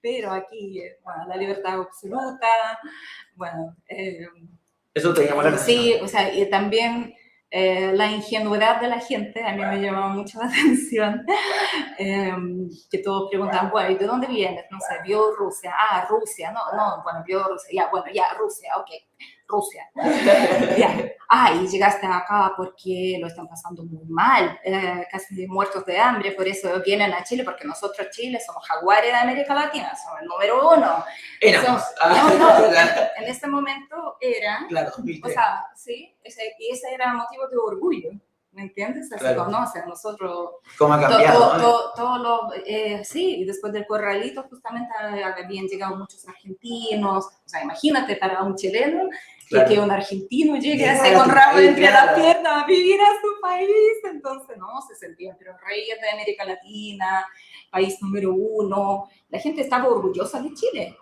Pero aquí, bueno, la libertad absoluta, bueno... eso te llamó la atención. Sí, o sea, y también... la ingenuidad de la gente a mí me llamaba mucho la atención, que todos preguntan, bueno, ¿y de dónde vienes? No sé, Bielorrusia, Rusia, no, bueno, Bielorrusia, ya, Rusia, ok, Rusia, ya, y llegaste acá porque lo están pasando muy mal, casi muertos de hambre, por eso vienen a Chile, porque nosotros Chile somos jaguares de América Latina, somos el número 1. Éramos. En este momento era, claro, 2003. O sea, sí, y ese era motivo de orgullo, ¿me entiendes? Así Claro. como, no, o sea, nosotros... ¿Cómo ha cambiado? Sí, y después del corralito justamente habían llegado muchos argentinos, o sea, imagínate para un chileno que un argentino llegue así con rabo entre las piernas a vivir a su país, entonces, no, se sentían, pero reyes de América Latina, país número 1, la gente estaba orgullosa de Chile,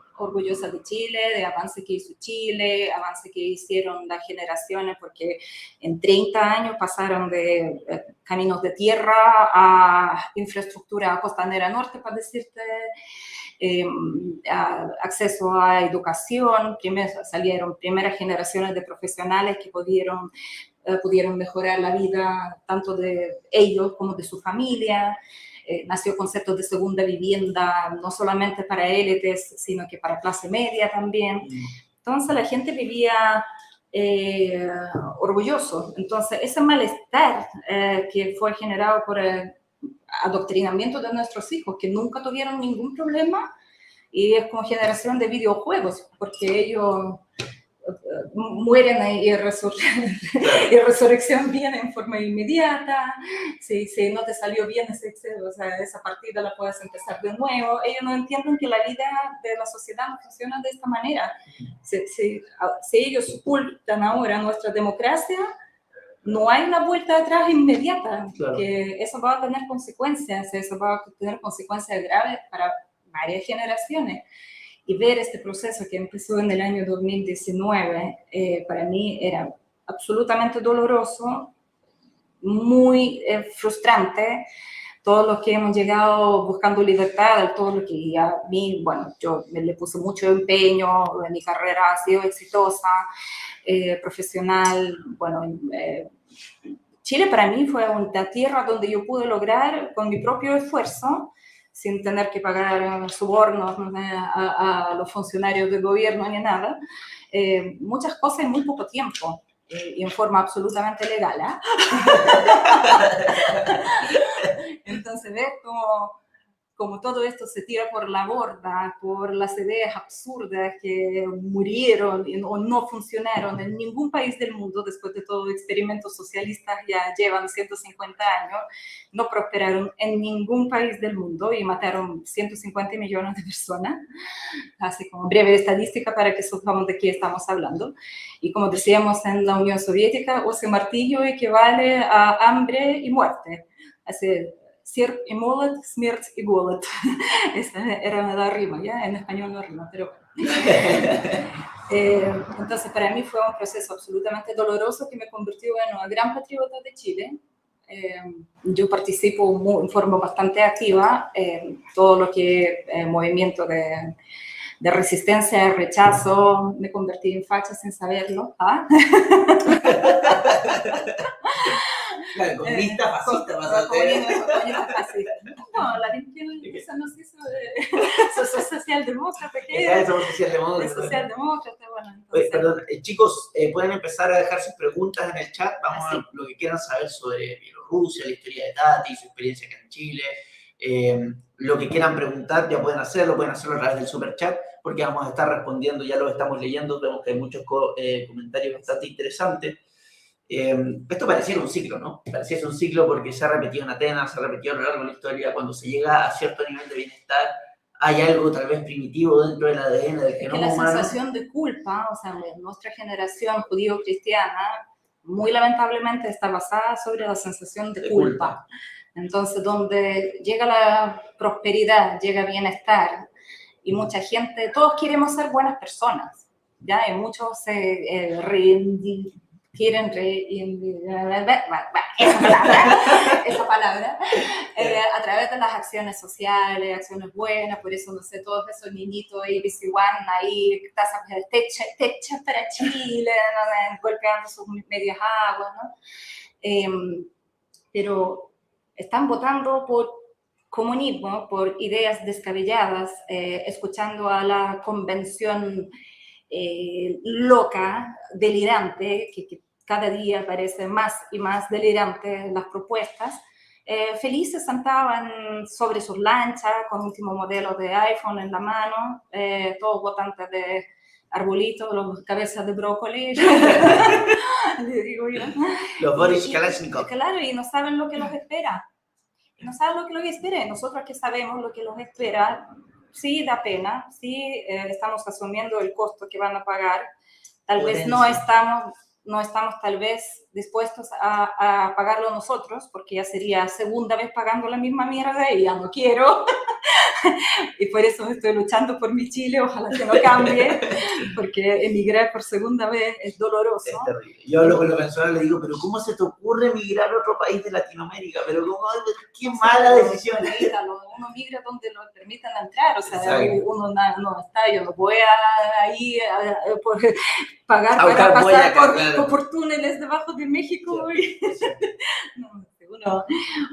de avance que hizo Chile, avance que hicieron las generaciones, porque en 30 años pasaron de caminos de tierra a infraestructura costanera norte, para decirte, acceso a educación, salieron primeras generaciones de profesionales que pudieron mejorar la vida tanto de ellos como de su familia. Nació conceptos de segunda vivienda, no solamente para élites, sino que para clase media también. Entonces la gente vivía orgulloso. Entonces ese malestar que fue generado por el adoctrinamiento de nuestros hijos, que nunca tuvieron ningún problema, y es como generación de videojuegos, porque ellos mueren y resurrección viene en forma inmediata. Si no te salió bien esa partida, la puedes empezar de nuevo. Ellos no entienden que la vida de la sociedad no funciona de esta manera. Si ellos ocultan ahora nuestra democracia, no hay una vuelta atrás inmediata, claro. Que eso va a tener consecuencias graves para varias generaciones. Y ver este proceso que empezó en el año 2019, para mí era absolutamente doloroso, muy frustrante. Todos los que hemos llegado buscando libertad, todo lo que a mí, bueno, yo le puse mucho empeño, mi carrera ha sido exitosa, profesional, bueno, Chile para mí fue una tierra donde yo pude lograr con mi propio esfuerzo, sin tener que pagar sobornos a los funcionarios del gobierno ni nada, muchas cosas en muy poco tiempo y en forma absolutamente legal. Entonces, ver cómo todo esto se tira por la borda, por las ideas absurdas que murieron o no funcionaron en ningún país del mundo, después de todo experimentos socialistas ya llevan 150 años, no prosperaron en ningún país del mundo y mataron 150 millones de personas, así como breve estadística para que sepamos de qué estamos hablando. Y como decíamos en la Unión Soviética, ese martillo equivale a hambre y muerte. Así, Sierp y Molet, Smirt y Golet. Esa era la rima, ¿ya? En español no rima, pero bueno. Entonces, para mí fue un proceso absolutamente doloroso que me convirtió en una gran patriota de Chile. Yo participo en forma bastante activa en todo lo que es movimiento de resistencia, de rechazo. Me convertí en facha sin saberlo. ¿Ah? Claro, comunista, fascista, comunista, fascista. No, la gente nos hizo socialdemócrata. Socialdemócrata, bueno. Entonces... Oye, perdón, chicos, pueden empezar a dejar sus preguntas en el chat. Vamos a lo que quieran saber sobre Bielorrusia, la historia de Tati, su experiencia acá en Chile. Lo que quieran preguntar ya pueden hacerlo a través del super chat, porque vamos a estar respondiendo, ya lo estamos leyendo, vemos que hay muchos comentarios bastante interesantes. Esto pareciera un ciclo, ¿no? Pareciera un ciclo porque se ha repetido en Atenas, se ha repetido a lo largo de la historia. Cuando se llega a cierto nivel de bienestar, hay algo tal vez primitivo dentro del ADN del genoma humano. La sensación de culpa, o sea, nuestra generación judío-cristiana, muy lamentablemente está basada sobre la sensación de culpa. Entonces, donde llega la prosperidad, llega el bienestar, y mucha gente, todos queremos ser buenas personas, ¿ya? Y muchos se quieren esa palabra a través de las acciones sociales, acciones buenas. Por eso, no sé, todos esos niñitos ahí, BC1, ahí, tazas de techo para Chile, ¿no? Golpeando sus medias aguas, ¿no? Pero están votando por comunismo, por ideas descabelladas, escuchando a la convención loca, delirante, que cada día parece más y más delirante las propuestas. Felices sentaban sobre sus lanchas con último modelo de iPhone en la mano, todos votantes de arbolitos, los cabezas de brócoli, le digo yo. Los Boris Kalashnikov. Claro, y no saben lo que los espera. No saben lo que los espera. Y nosotros que sabemos lo que los espera, sí da pena, sí estamos asumiendo el costo que van a pagar. Tal vez no estamos tal vez dispuestos a pagarlo nosotros, porque ya sería segunda vez pagando la misma mierda y ya no quiero. Y por eso estoy luchando por mi Chile, ojalá que no cambie, porque emigrar por segunda vez es doloroso. Es terrible. Yo hablo con los venezolanos y le digo, pero ¿cómo se te ocurre emigrar a otro país de Latinoamérica? Pero qué mala decisión. Uno migra donde lo permitan entrar, o sea, exacto. uno no está, yo no voy ahí pagar a para pasar claro. por túneles debajo de México. Sí, sí. No,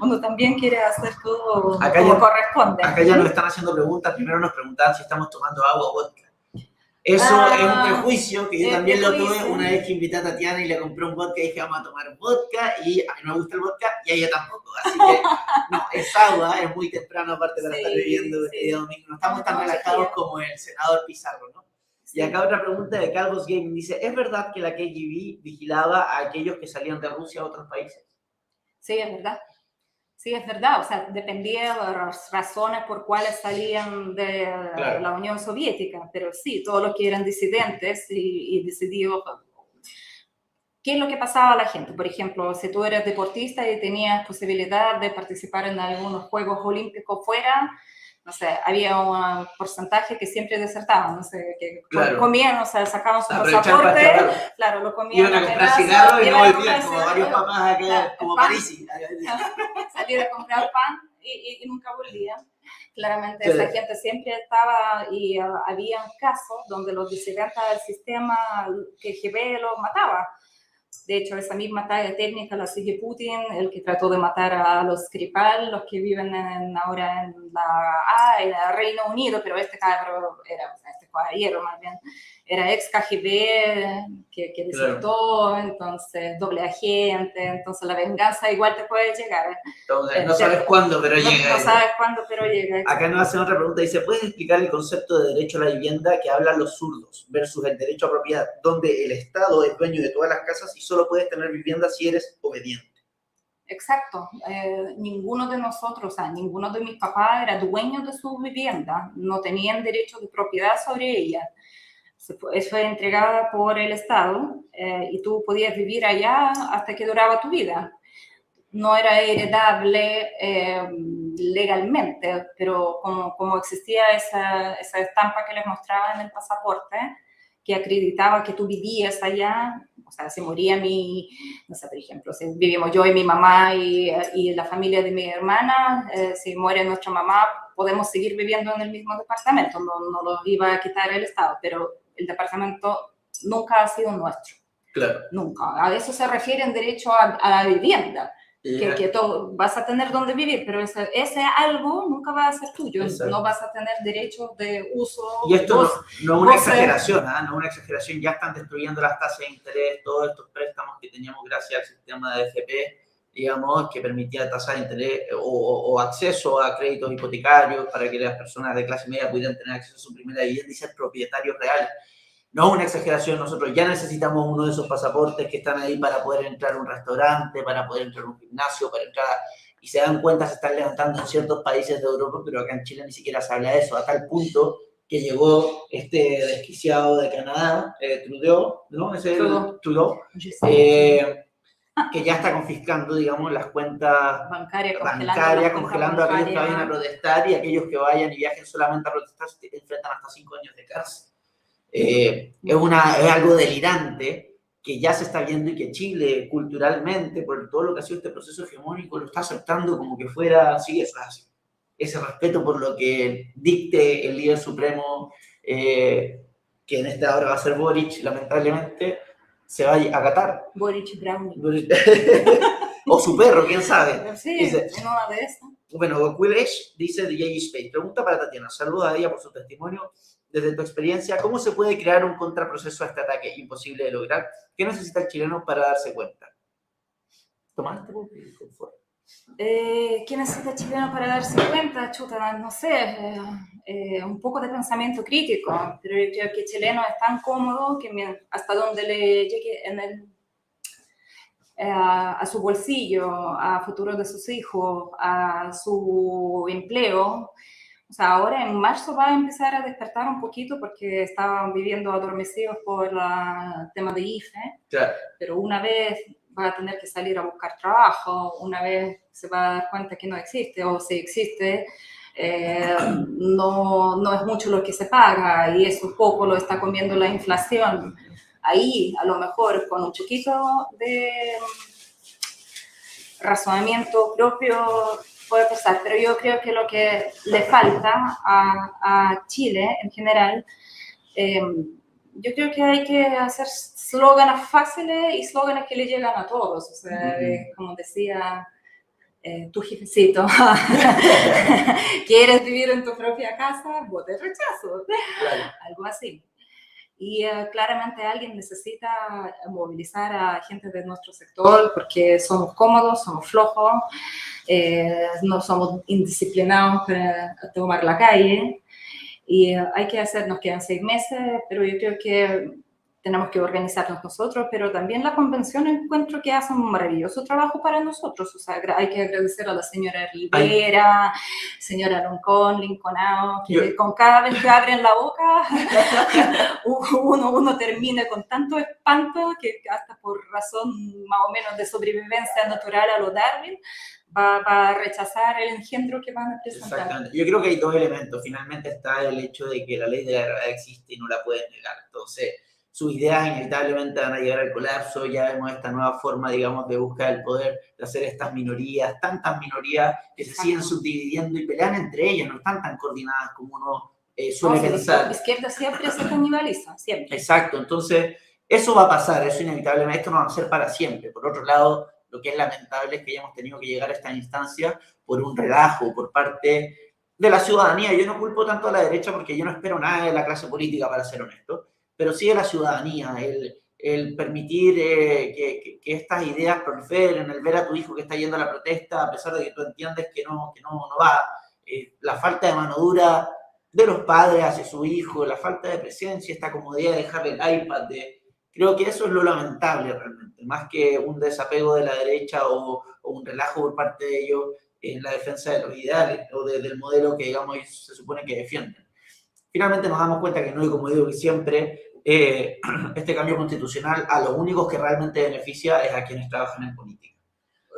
uno también quiere hacer todo acá como ya, corresponde. Acá ya nos están haciendo preguntas. Primero nos preguntaban si estamos tomando agua o vodka. Eso es un prejuicio que yo también lo tuve una vez que invité a Tatiana y le compré un vodka y dije vamos a tomar vodka y a mí no me gusta el vodka y a ella tampoco. Así que no, es agua, es muy temprano aparte para estar bebiendo este día domingo. No estamos tan relajados como el senador Pizarro, ¿no? Y acá otra pregunta de Carlos Gaming dice, ¿es verdad que la KGB vigilaba a aquellos que salían de Rusia a otros países? Sí, es verdad. Sí, es verdad. O sea, dependía de las razones por cuales salían de la Unión Soviética, pero sí, todos los que eran disidentes y decidió qué es lo que pasaba a la gente. Por ejemplo, si tú eres deportista y tenías posibilidad de participar en algunos Juegos Olímpicos fuera, no sé, había un porcentaje que siempre desertaban, no sé, que comían, o sea, sacaban su pasaporte, claro, lo comían. Iban a comprar cigarros y no volvían, como varios papás acá, como Parisi. Salir a comprar pan y nunca volvían. Claramente esa gente siempre estaba y había casos donde los disidentes del sistema KGB los mataba. De hecho, esa misma talla técnica la sigue Putin, el que trató de matar a los Skripal, los que viven ahora en el Reino Unido, pero este caballero más bien, era ex KGB que desertó, entonces doble agente, entonces la venganza igual te puede llegar. Entonces, no sabes cuándo, pero llega. No sabes cuándo, pero llega. Acá nos hacen otra pregunta, dice, ¿puedes explicar el concepto de derecho a la vivienda que hablan los zurdos versus el derecho a propiedad, donde el Estado es dueño de todas las casas y solo puedes tener vivienda si eres obediente? Exacto. Ninguno de nosotros, o sea, ninguno de mis papás era dueño de su vivienda, no tenían derecho de propiedad sobre ella. Fue entregada por el Estado y tú podías vivir allá hasta que duraba tu vida. No era heredable legalmente, pero como existía esa estampa que les mostraba en el pasaporte, que acreditaba que tú vivías allá, o sea, si moría no sé, por ejemplo, si vivimos yo y mi mamá y la familia de mi hermana, si muere nuestra mamá, podemos seguir viviendo en el mismo departamento, no lo iba a quitar el Estado, pero el departamento nunca ha sido nuestro. Claro. Nunca. A eso se refiere en derecho a la vivienda. Que vas a tener donde vivir, pero ese algo nunca va a ser tuyo. Exacto. No vas a tener derecho de uso. Y esto no es una exageración, no es una exageración, ya están destruyendo las tasas de interés, todos estos préstamos que teníamos gracias al sistema de AFP, digamos, que permitía tasas de interés o acceso a créditos hipotecarios para que las personas de clase media pudieran tener acceso a su primera vivienda y ser propietarios reales. No es una exageración, nosotros ya necesitamos uno de esos pasaportes que están ahí para poder entrar a un restaurante, para poder entrar a un gimnasio, para entrar y se dan cuenta, se están levantando en ciertos países de Europa, pero acá en Chile ni siquiera se habla de eso, a tal punto que llegó este desquiciado de Canadá, Trudeau, ¿no? Ese Trudeau, que ya está confiscando, digamos, las cuentas bancarias, congelando a aquellos que vayan a protestar y aquellos que vayan y viajen solamente a protestar se enfrentan hasta 5 años de cárcel. Es algo delirante que ya se está viendo y que Chile culturalmente, por todo lo que ha sido este proceso hegemónico, lo está aceptando como que fuera, sí, es así. Ese respeto por lo que dicte el líder supremo, que en esta hora va a ser Boric, lamentablemente, se va a acatar. Boric Brown. O su perro, quién sabe. Sí, dice, una de esas. Bueno, Gokulesh dice DJ Space, pregunta para Tatiana, saluda a ella por su testimonio. Desde tu experiencia, ¿cómo se puede crear un contraproceso a este ataque imposible de lograr? ¿Qué necesita el chileno para darse cuenta? ¿Tomaste? ¿Qué necesita el chileno para darse cuenta? Chuta, no sé. un poco de pensamiento crítico, pero yo creo que el chileno es tan cómodo que hasta donde le llegue a su bolsillo, a futuro de sus hijos, a su empleo. O sea, ahora en marzo va a empezar a despertar un poquito porque estaban viviendo adormecidos por el tema de IFE, Claro. pero una vez va a tener que salir a buscar trabajo, una vez se va a dar cuenta que no existe, o si existe, no es mucho lo que se paga y eso poco lo está comiendo la inflación. Ahí, a lo mejor, con un chiquito de razonamiento propio puede pasar, pero yo creo que lo que le falta a Chile en general, yo creo que hay que hacer slóganes fáciles y slóganes que le llegan a todos, o sea, como decía tu jefecito, ¿quieres vivir en tu propia casa? Vote rechazo, Claro. Algo así. Y claramente alguien necesita movilizar a gente de nuestro sector porque somos cómodos, somos flojos, no somos indisciplinados para tomar la calle y hay que hacer, nos quedan 6 meses, pero yo creo que tenemos que organizarnos nosotros, pero también la convención encuentro que hace un maravilloso trabajo para nosotros, o sea, hay que agradecer a la señora Rivera, señora Loncón, Lincolnao, que con cada vez que abren la boca uno termina con tanto espanto que hasta por razón más o menos de sobrevivencia natural a lo Darwin, va a rechazar el engendro que van a presentar. Exactamente. Yo creo que hay dos elementos. Finalmente está el hecho de que la ley de la gravedad existe y no la pueden negar. Entonces, sus ideas inevitablemente van a llegar al colapso. Ya vemos esta nueva forma, digamos, de buscar el poder, de hacer estas minorías, tantas minorías que se siguen subdividiendo y pelean entre ellas, no están tan coordinadas como uno suele pensar. La izquierda siempre se canibaliza, siempre. Exacto. Entonces, eso va a pasar, eso inevitablemente, esto no va a ser para siempre. Por otro lado, lo que es lamentable es que hayamos tenido que llegar a esta instancia por un relajo por parte de la ciudadanía. Yo no culpo tanto a la derecha porque yo no espero nada de la clase política, para ser honesto, pero sí de la ciudadanía, el permitir que estas ideas proliferen, el ver a tu hijo que está yendo a la protesta a pesar de que tú entiendes que no va, la falta de mano dura de los padres hacia su hijo, la falta de presencia, esta comodidad de dejarle el iPad, creo que eso es lo lamentable realmente, más que un desapego de la derecha o un relajo por parte de ellos en la defensa de los ideales o del modelo que, digamos, se supone que defienden. Finalmente nos damos cuenta que no, y como digo que siempre, este cambio constitucional a los únicos que realmente beneficia es a quienes trabajan en política.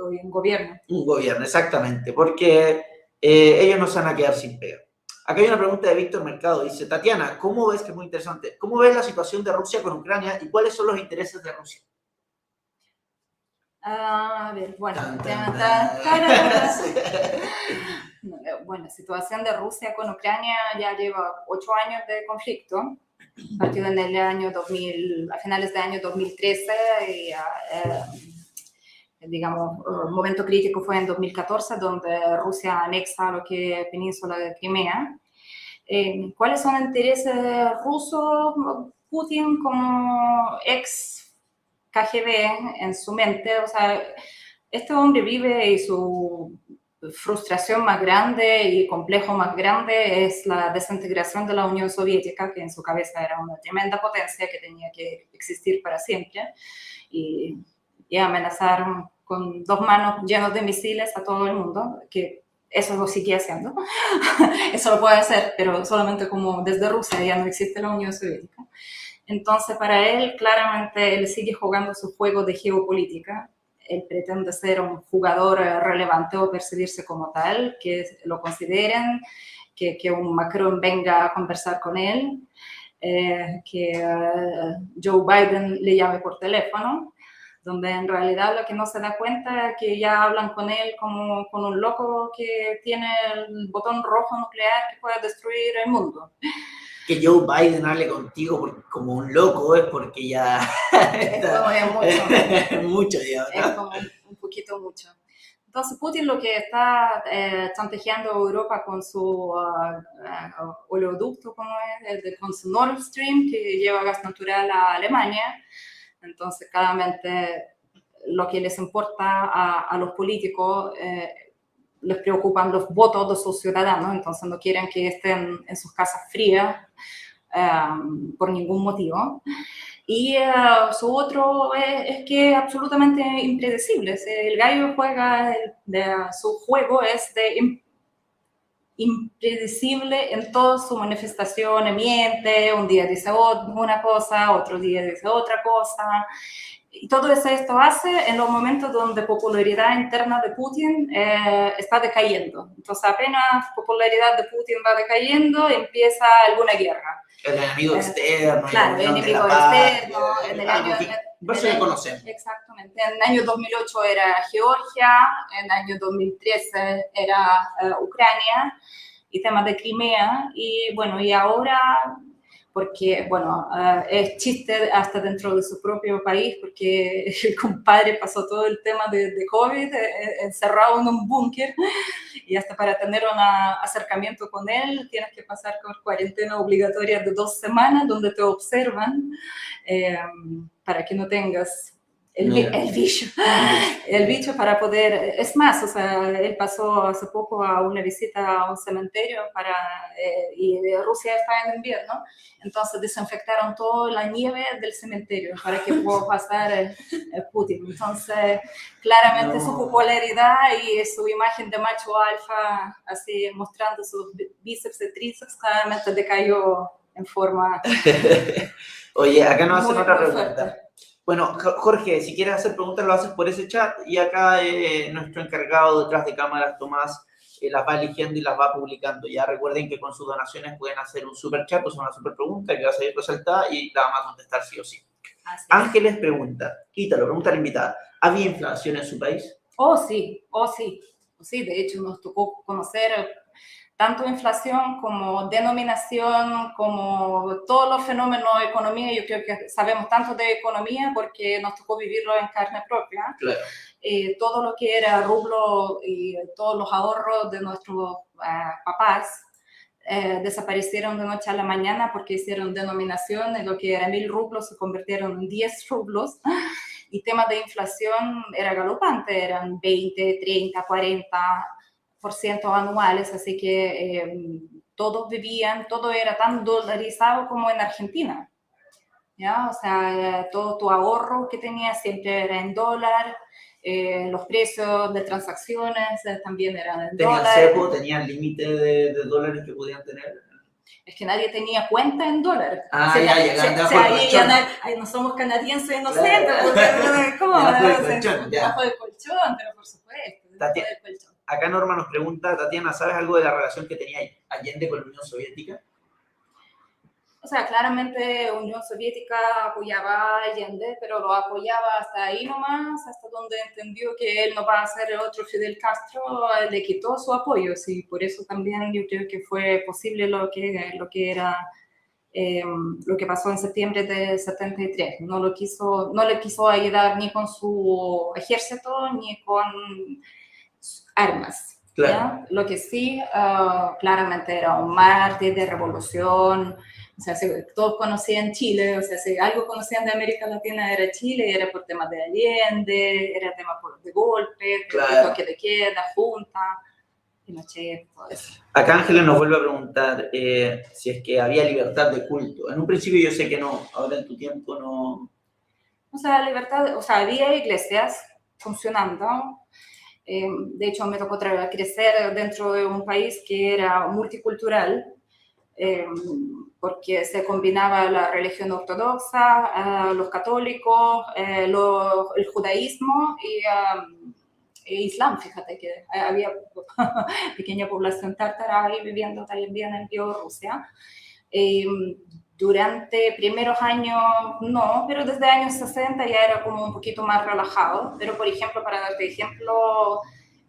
O en gobierno. Un gobierno, exactamente, porque ellos no se van a quedar sin pega. Acá hay una pregunta de Víctor Mercado. Dice, Tatiana, ¿cómo ves, que es muy interesante, cómo ves la situación de Rusia con Ucrania y cuáles son los intereses de Rusia? A ver, bueno. Bueno, situación de Rusia con Ucrania ya lleva 8 años de conflicto. Partió en el año 2000, a finales del año 2013 y digamos, el momento crítico fue en 2014, donde Rusia anexa lo que es península de Crimea. ¿Cuáles son los intereses rusos? Putin como ex KGB en su mente, o sea, este hombre vive y su frustración más grande y complejo más grande es la desintegración de la Unión Soviética, que en su cabeza era una tremenda potencia que tenía que existir para siempre, y amenazar con 2 manos llenas de misiles a todo el mundo, que eso lo sigue haciendo. Eso lo puede hacer, pero solamente como desde Rusia ya no existe la Unión Soviética. Entonces, para él, claramente, él sigue jugando su juego de geopolítica. Él pretende ser un jugador relevante o percibirse como tal, que lo consideren, que un Macron venga a conversar con él, que Joe Biden le llame por teléfono, donde en realidad lo que no se da cuenta es que ya hablan con él como con un loco que tiene el botón rojo nuclear que puede destruir el mundo. Que Joe Biden hable contigo como un loco es porque ya es mucho. Mucho ya, ¿no? Es como un poquito mucho. Entonces Putin lo que está chantajeando a Europa con su oleoducto, como es, con su Nord Stream, que lleva gas natural a Alemania. Entonces claramente lo que les importa a los políticos les preocupan los votos de sus ciudadanos, entonces no quieren que estén en sus casas frías por ningún motivo. Y su otro es que es absolutamente impredecible. El gallo juega, su juego es de impredecible en todas sus manifestaciones, miente, un día dice una cosa, otro día dice otra cosa. Y todo esto hace en los momentos donde la popularidad interna de Putin está decayendo. Entonces, apenas la popularidad de Putin va decayendo, empieza alguna guerra. El enemigo externo. Claro, el enemigo externo. En el año... Eso ya conocemos. Exactamente. En el año 2008 era Georgia, en el año 2013 era Ucrania, y temas de Crimea. Y bueno, y ahora... porque, bueno, es chiste hasta dentro de su propio país, porque el compadre pasó todo el tema de COVID encerrado en un búnker, y hasta para tener un acercamiento con él tienes que pasar por cuarentena obligatoria de 2 semanas, donde te observan para que no tengas el bicho para poder... Es más, o sea, él pasó hace poco a una visita a un cementerio y Rusia está en invierno, entonces desinfectaron toda la nieve del cementerio para que pueda pasar Putin. Entonces, claramente su popularidad y su imagen de macho alfa, así mostrando sus bíceps y tríceps, claramente decayó en forma... Oye, acá nos hacen otra pregunta. Fuerte. Bueno, Jorge, si quieres hacer preguntas lo haces por ese chat, y acá nuestro encargado detrás de cámaras, Tomás, las va eligiendo y las va publicando. Ya recuerden que con sus donaciones pueden hacer un super chat, o sea, una super pregunta que va a salir resaltada y la vamos a contestar sí o sí. Ángeles pregunta, Ítalo, pregunta a la invitada, ¿había inflación en su país? Sí, de hecho nos tocó conocer tanto inflación como denominación, como todos los fenómenos de economía. Yo creo que sabemos tanto de economía porque nos tocó vivirlo en carne propia. Claro. Todo lo que era rublo y todos los ahorros de nuestros papás desaparecieron de noche a la mañana porque hicieron denominación, de lo que era 1.000 rublos se convirtieron en 10 rublos. Y temas de inflación era galopante, eran 20, 30, 40% anuales, así que todos vivían, todo era tan dolarizado como en Argentina, ¿ya? O sea, todo tu ahorro que tenías siempre era en dólar, los precios de transacciones también eran en dólar. ¿Tenían cepo, tenían límite de dólares que podían tener? Es que nadie tenía cuenta en dólar. No somos canadienses inocentes, ¿cómo? Bajo del colchón, pero por supuesto, bajo del colchón. Acá Norma nos pregunta, Tatiana, ¿sabes algo de la relación que tenía Allende con la Unión Soviética? O sea, claramente Unión Soviética apoyaba a Allende, pero lo apoyaba hasta ahí nomás, hasta donde entendió que él no va a ser otro Fidel Castro, le quitó su apoyo. Sí, por eso también yo creo que fue posible lo que pasó en septiembre de 73. No le quiso ayudar ni con su ejército ni con armas. Claro. Lo que sí, claramente era un mártir de revolución. O sea, todos conocían Chile, o sea, si algo conocían de América Latina era Chile, era por temas de Allende, era tema por de golpe, claro, toque de queda, junta, Pinochet, todo eso. Acá Ángeles nos vuelve a preguntar si es que había libertad de culto. En un principio yo sé que no, ahora en tu tiempo no. O sea, había iglesias funcionando. De hecho, me tocó crecer dentro de un país que era multicultural, porque se combinaba la religión ortodoxa, los católicos, el judaísmo e Islam. Fíjate que había pequeña población tártara ahí viviendo también en Bielorrusia. Durante primeros años no, pero desde años 60 ya era como un poquito más relajado. Pero, por ejemplo, para darte ejemplo,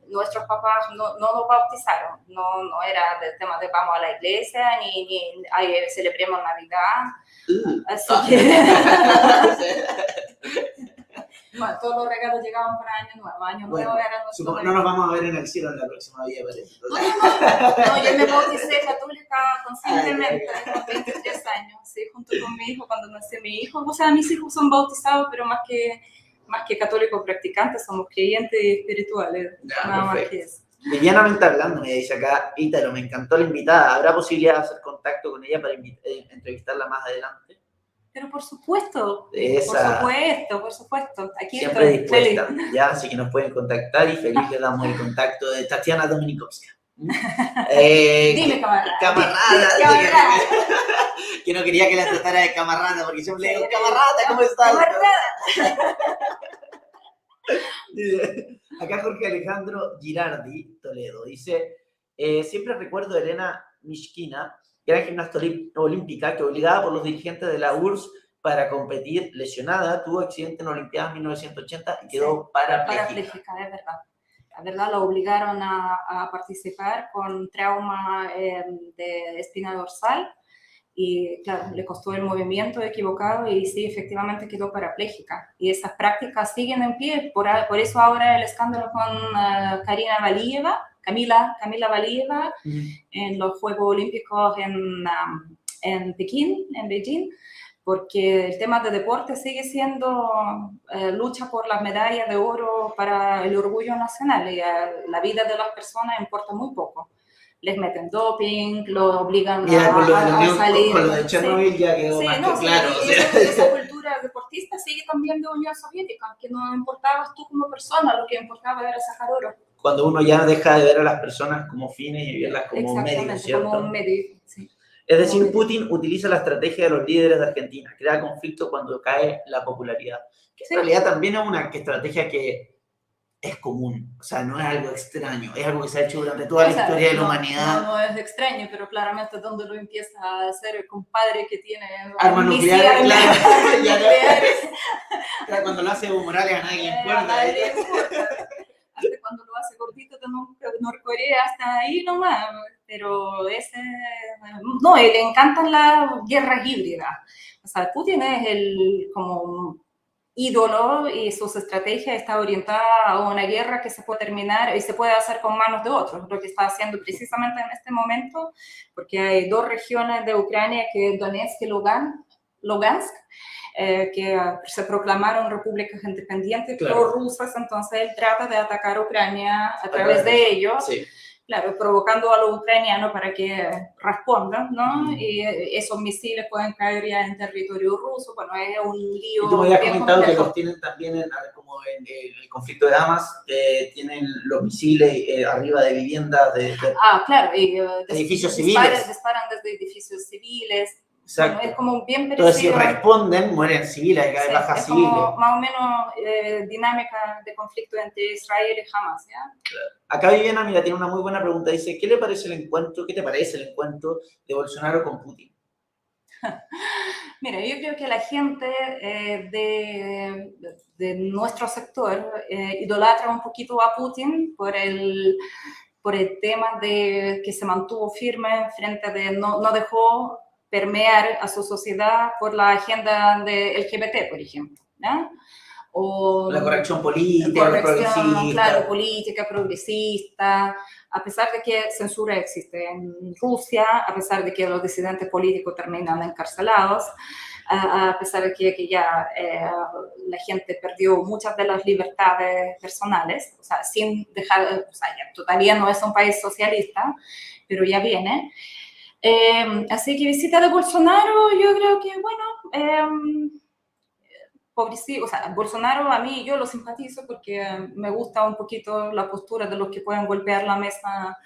nuestros papás no nos bautizaron, no era del tema de vamos a la iglesia, ni celebremos Navidad, así que... Bueno, todos los regalos llegaban para Año Nuevo era nuestro no nos vamos a ver en el cielo en la próxima vida, parece. No, yo me bauticé católica conscientemente, con 23 años, ¿sí? Junto con mi hijo, cuando nació mi hijo. O sea, mis hijos son bautizados, pero más que católicos practicantes, somos creyentes y espirituales, nada más que eso. Livianamente hablando, me dice acá, Ítalo, me encantó la invitada. ¿Habrá posibilidad de hacer contacto con ella para entrevistarla más adelante? Pero por supuesto, por supuesto. Aquí siempre estoy, dispuesta, feliz. ¿ya? Así que nos pueden contactar y feliz les damos el contacto de Tatiana Dominikovska. Dime, camarada. Camarada. Que no quería que la tratara de camarada, porque siempre le digo, camarada, ¿cómo estás? Camarada. Acá Jorge Alejandro Girardi Toledo dice, siempre recuerdo a Elena Mishkina, que era gimnasta olímpica, que obligada por los dirigentes de la URSS para competir lesionada, tuvo accidente en Olimpiadas 1980 y quedó parapléjica. Es verdad. La verdad, la obligaron a participar con trauma de espina dorsal y, claro, le costó el movimiento equivocado y sí, efectivamente quedó parapléjica. Y esas prácticas siguen en pie, por eso ahora el escándalo con Camila Valieva, en los Juegos Olímpicos en Pekín, en Beijing, porque el tema de deporte sigue siendo lucha por las medallas de oro para el orgullo nacional y la vida de las personas importa muy poco. Les meten doping, lo obligan a salir. Con lo de Chernobyl ya quedó más claro. Esa cultura deportista sigue también de Unión Soviética, que no importabas tú como persona, lo que importaba era sacar oro. Cuando uno ya deja de ver a las personas como fines y verlas como medios, ¿cierto? Como un medio, sí. Es decir, Putin utiliza la estrategia de los líderes de Argentina, crea conflicto cuando cae la popularidad. Que en realidad también es una estrategia que es común, o sea, no es algo extraño, es algo que se ha hecho durante toda la historia de la humanidad. No es extraño, pero claramente donde lo empieza a hacer el compadre que tiene armas nucleares, claro. Cuando lo hace Evo Morales a nadie le importa. Hasta cuando lo hace gordito de Norcorea, hasta ahí nomás. Pero no, le encantan las guerras híbridas. O sea, Putin es como ídolo y sus estrategias está orientada a una guerra que se puede terminar y se puede hacer con manos de otros, lo que está haciendo precisamente en este momento, porque hay dos regiones de Ucrania, que es Donetsk y Lugansk, que se proclamaron repúblicas independientes prorrusas, entonces él trata de atacar a Ucrania a través de ellos. Sí. Claro, provocando a los ucranianos para que respondan, ¿no? Y esos misiles pueden caer ya en territorio ruso, bueno, es un lío. Y tú me habías comentado que los tienen también, como en el conflicto de Hamas, tienen los misiles arriba de viviendas, claro, y edificios civiles. Disparan desde edificios civiles. Exacto. Bueno, es como bien parecido. Entonces, si responden, mueren civiles, hay bajas civiles. Como más o menos dinámica de conflicto entre Israel y Hamas, ¿ya? Claro. Acá Viviana, mira, tiene una muy buena pregunta. Dice, ¿qué te parece el encuentro de Bolsonaro con Putin? Mira, yo creo que la gente de nuestro sector idolatra un poquito a Putin por el tema de que se mantuvo firme frente de no dejó permear a su sociedad por la agenda de LGBT, por ejemplo, ¿no? O la corrección política, política, progresista, a pesar de que censura existe en Rusia, a pesar de que los disidentes políticos terminan encarcelados, a pesar de que ya la gente perdió muchas de las libertades personales, o sea, sin dejar, o sea, ya todavía no es un país socialista, pero ya viene. Así que visita de Bolsonaro, yo creo que, bueno, pobrecito, o sea, Bolsonaro a mí yo lo simpatizo porque me gusta un poquito la postura de los que pueden golpear la mesa.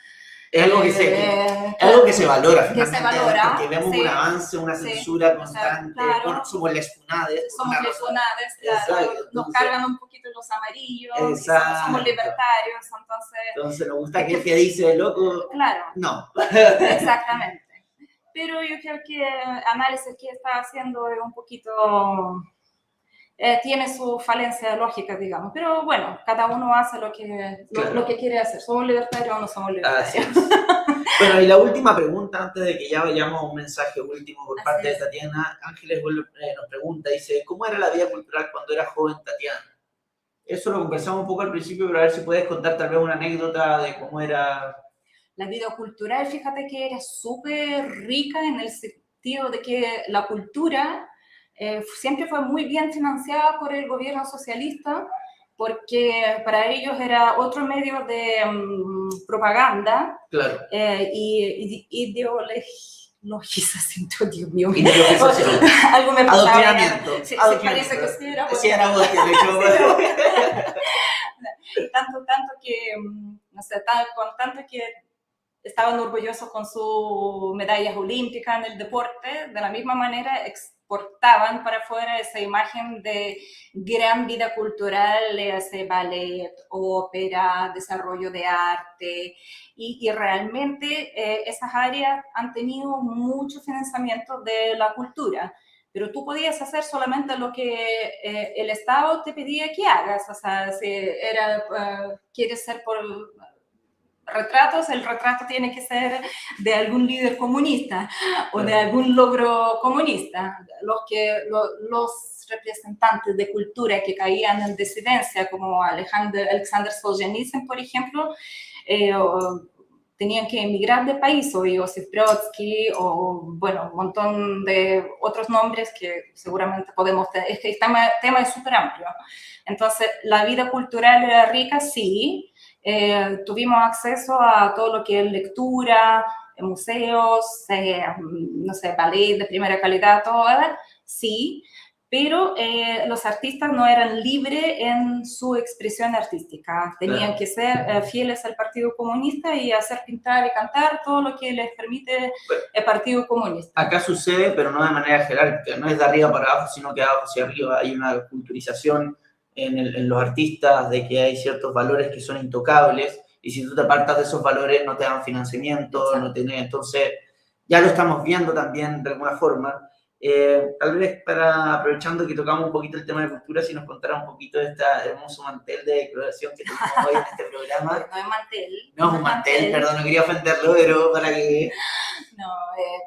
Es algo que se valora, porque vemos un avance, una censura constante, somos les funades. Somos les funades, claro, nos cargan un poquito los amarillos, somos libertarios, entonces nos gusta que el que dice loco, claro, no. Exactamente. Pero yo creo que el análisis que está haciendo es un poquito... tiene su falencia lógica, digamos. Pero bueno, cada uno hace lo que quiere hacer. ¿Somos libertarios o no somos libertarios? Bueno, y la última pregunta, antes de que ya vayamos a un mensaje último por parte de Tatiana. Ángeles nos pregunta, dice, ¿cómo era la vida cultural cuando era joven Tatiana? Eso lo conversamos un poco al principio, pero a ver si puedes contar tal vez una anécdota de cómo era... La vida cultural, fíjate que era súper rica en el sentido de que la cultura... siempre fue muy bien financiada por el gobierno socialista porque para ellos era otro medio de propaganda Claro. y ideologización, Dios mío. Ideologización. Algo me pasaba. Adoctrinamiento. Sí, Adoctrinamiento. parece que sí era vos. Sí, era vos, tanto que, no sé, tanto que estaban orgullosos con sus medallas olímpicas en el deporte, de la misma manera exportaban para afuera esa imagen de gran vida cultural, ese ballet, ópera, desarrollo de arte, y realmente esas áreas han tenido mucho financiamiento de la cultura. Pero tú podías hacer solamente lo que el Estado te pedía que hagas, o sea, si quieres ser por retratos, el retrato tiene que ser de algún líder comunista o de algún logro comunista. Los representantes de cultura que caían en disidencia, como Alexander Solzhenitsyn, por ejemplo, tenían que emigrar de país, o Josip Brodsky, o bueno, un montón de otros nombres que seguramente podemos tener. Este tema es súper amplio. Entonces, la vida cultural era rica, sí. Tuvimos acceso a todo lo que es lectura, museos, no sé, ballet de primera calidad, todo, sí, pero los artistas no eran libres en su expresión artística, tenían que ser fieles al Partido Comunista y hacer pintar y cantar todo lo que les permite el Partido Comunista. Acá sucede, pero no de manera jerárquica, no es de arriba para abajo, sino que de abajo hacia arriba. Hay una culturización en los artistas, de que hay ciertos valores que son intocables, y si tú te apartas de esos valores no te dan financiamiento, no tenés, entonces ya lo estamos viendo también de alguna forma. Tal vez aprovechando que tocamos un poquito el tema de cultura, si nos contara un poquito de este hermoso mantel de declaración que tenemos hoy en este programa. No es mantel. No es un mantel, perdón, no quería ofenderlo, pero para que... No,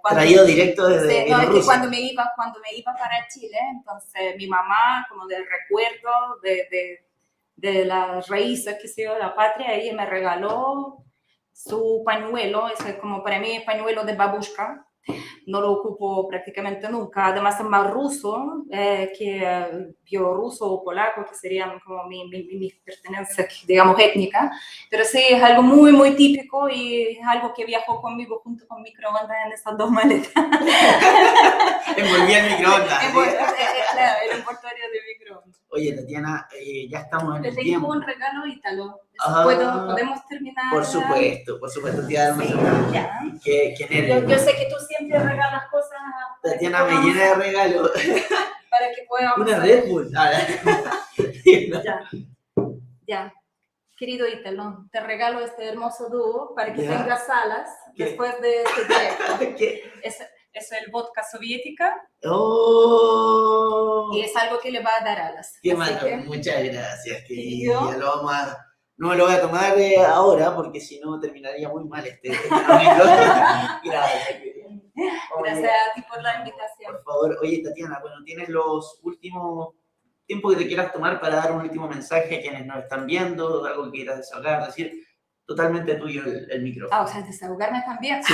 traído directo desde no, es que Rusia. cuando me iba para Chile, entonces mi mamá, como del recuerdo de las raíces que se dio la patria, ella me regaló su pañuelo, ese es como para mí pañuelo de babushka. No lo ocupo prácticamente nunca, además es más ruso que bielorruso o polaco, que serían como mis pertenencias, digamos, étnicas, pero sí, es algo muy, muy típico y es algo que viajó conmigo junto con microondas en esas dos maletas. Envolvía el microondas. Claro, el envoltorio de microondas. Oye, Tatiana, ya estamos en el Te tiempo. tengo un regalo ítalo. ¿Podemos terminar? Por supuesto, te voy a dar más. Yo sé que tú siempre regalas cosas. Tatiana me llena de regalos. Para que podamos. Una Red Bull. Ya. Querido Ítalo, te regalo este hermoso dúo para que tengas alas después de este directo. Es el vodka soviética. Oh. Y es algo que le va a dar alas. Qué malo, muchas gracias, querido. No me lo voy a tomar ahora, porque si no terminaría muy mal este momento. Gracias, querida. Gracias a ti por la invitación. Por favor, oye, Tatiana, bueno, tienes los últimos tiempos que te quieras tomar para dar un último mensaje a quienes nos están viendo, algo que quieras desahogar, decir, totalmente tuyo el micrófono. O sea, desahogarme también. Sí.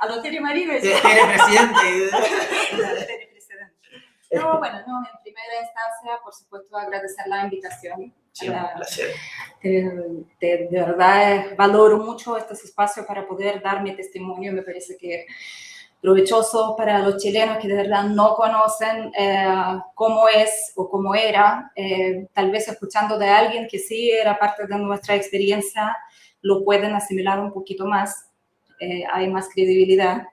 A lo Terry Maribel. Eres presidente. No, bueno, en primera instancia, por supuesto, agradecer la invitación. Sí, un placer. De verdad, valoro mucho estos espacios para poder dar mi testimonio. Me parece que es provechoso para los chilenos que de verdad no conocen cómo es o cómo era. Tal vez escuchando de alguien que sí era parte de nuestra experiencia, lo pueden asimilar un poquito más. Hay más credibilidad.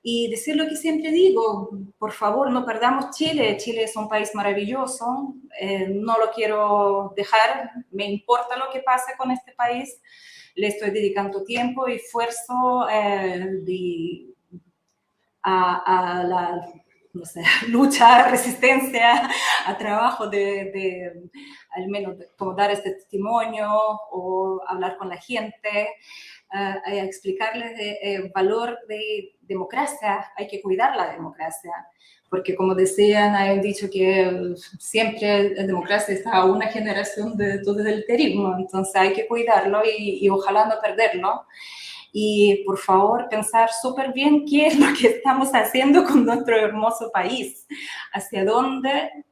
Y decir lo que siempre digo, por favor, no perdamos Chile. Chile es un país maravilloso, no lo quiero dejar, me importa lo que pase con este país, le estoy dedicando tiempo y esfuerzo a la, no sé, lucha, resistencia, a trabajo de al menos como dar este testimonio o hablar con la gente, a explicarles el valor de democracia. Hay que cuidar la democracia, porque como decían, hay un dicho que siempre la democracia está a una generación de totalitarismo, entonces hay que cuidarlo y ojalá no perderlo. Y por favor pensar súper bien qué es lo que estamos haciendo con nuestro hermoso país, hacia dónde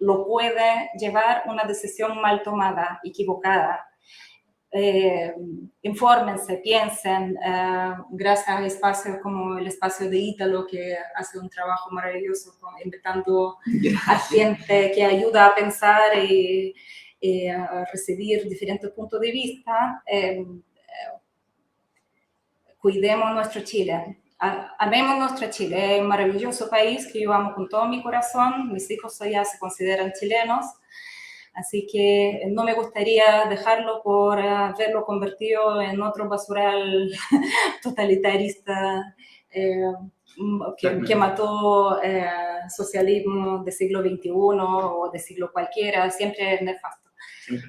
lo puede llevar una decisión mal tomada, equivocada. Infórmense, piensen, gracias a espacios como el espacio de Ítalo, que hace un trabajo maravilloso invitando a gente que ayuda a pensar y a recibir diferentes puntos de vista. Cuidemos nuestro Chile, amemos nuestro Chile, es un maravilloso país que yo amo con todo mi corazón, mis hijos ya se consideran chilenos. Así que no me gustaría dejarlo por verlo convertido en otro basural totalitarista que mató socialismo del siglo XXI o del siglo cualquiera, siempre es nefasto.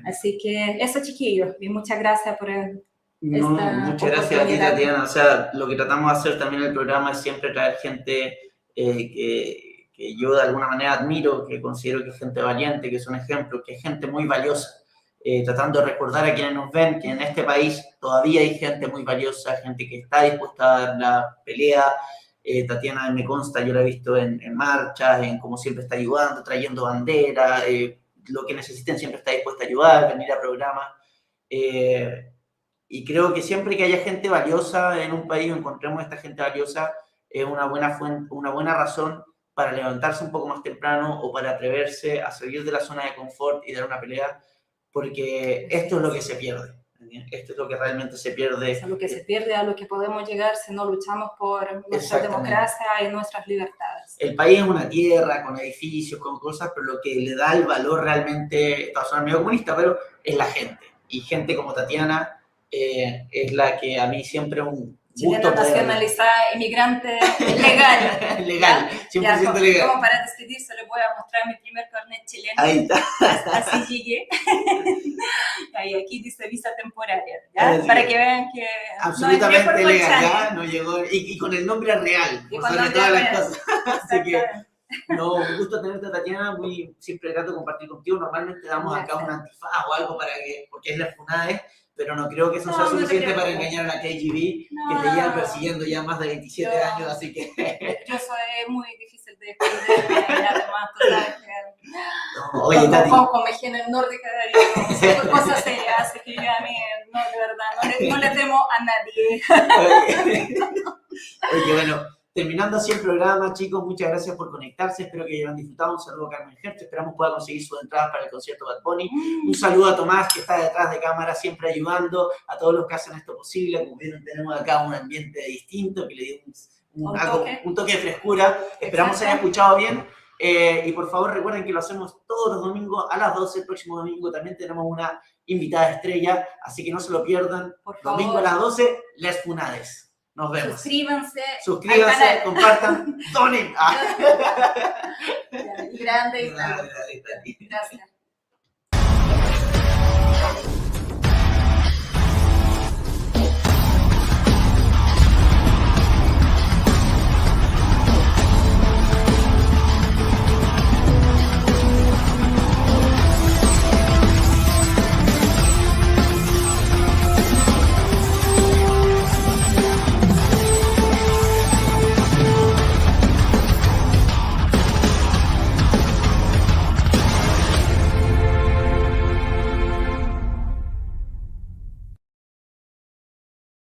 Así que eso, chiquillos, y muchas gracias por muchas gracias a ti, Tatiana. O sea, lo que tratamos de hacer también en el programa es siempre traer gente que yo de alguna manera admiro, que considero que es gente valiente, que es un ejemplo, que es gente muy valiosa, tratando de recordar a quienes nos ven que en este país todavía hay gente muy valiosa, gente que está dispuesta a dar la pelea. Tatiana, me consta, yo la he visto en marchas, en cómo siempre está ayudando, trayendo bandera, lo que necesiten siempre está dispuesta a ayudar, venir a programas. Y creo que siempre que haya gente valiosa en un país, encontremos esta gente valiosa, es una buena fuente, una buena razón para levantarse un poco más temprano o para atreverse a salir de la zona de confort y dar una pelea, porque esto es lo que se pierde. Esto es lo que realmente se pierde. Es lo que se pierde, a lo que podemos llegar si no luchamos por nuestra democracia y nuestras libertades. El país es una tierra con edificios, con cosas, pero lo que le da el valor realmente, esta zona medio comunista, pero es la gente. Y gente como Tatiana es la que a mí siempre un chilena nacionalizada, inmigrante legal. Legal, 100% ya, legal. Como para despedirse, les voy a mostrar mi primer carnet chileno. Ahí está. Así llegué. Ahí aquí dice visa temporaria, ¿ya? Para que vean que absolutamente no legal, ¿ya? No llegó, y con el nombre real, por sobre todas las cosas. Así que, no, un gusto tenerte, Tatiana, muy siempre grato compartir contigo. Normalmente damos acá un antifaz o algo para que, porque es la FUNADES, pero no creo que eso sea suficiente para engañar a la KGB, que te llevan persiguiendo ya más de 27 años, así que... Yo soy muy difícil de esconderme, y además, tú sabes que... No, oye, Tati... Con mi género nórdica, cosas serias, así que yo a mí, no, de verdad, no le temo a nadie. Oye, bueno... Terminando así el programa, chicos, muchas gracias por conectarse, espero que hayan disfrutado. Un saludo a Carmen Hertz, esperamos pueda conseguir sus entradas para el concierto Bad Bunny. Un saludo a Tomás, que está detrás de cámara, siempre ayudando, a todos los que hacen esto posible. Como vieron, tenemos acá un ambiente distinto que le dio un toque de frescura. Esperamos se haya escuchado bien. Y por favor recuerden que lo hacemos todos los domingos a las 12. El próximo domingo también tenemos una invitada estrella, así que no se lo pierdan. Domingo a las 12, Les Funades. Nos vemos. Suscríbanse, compartan, donen. Grande. Gracias.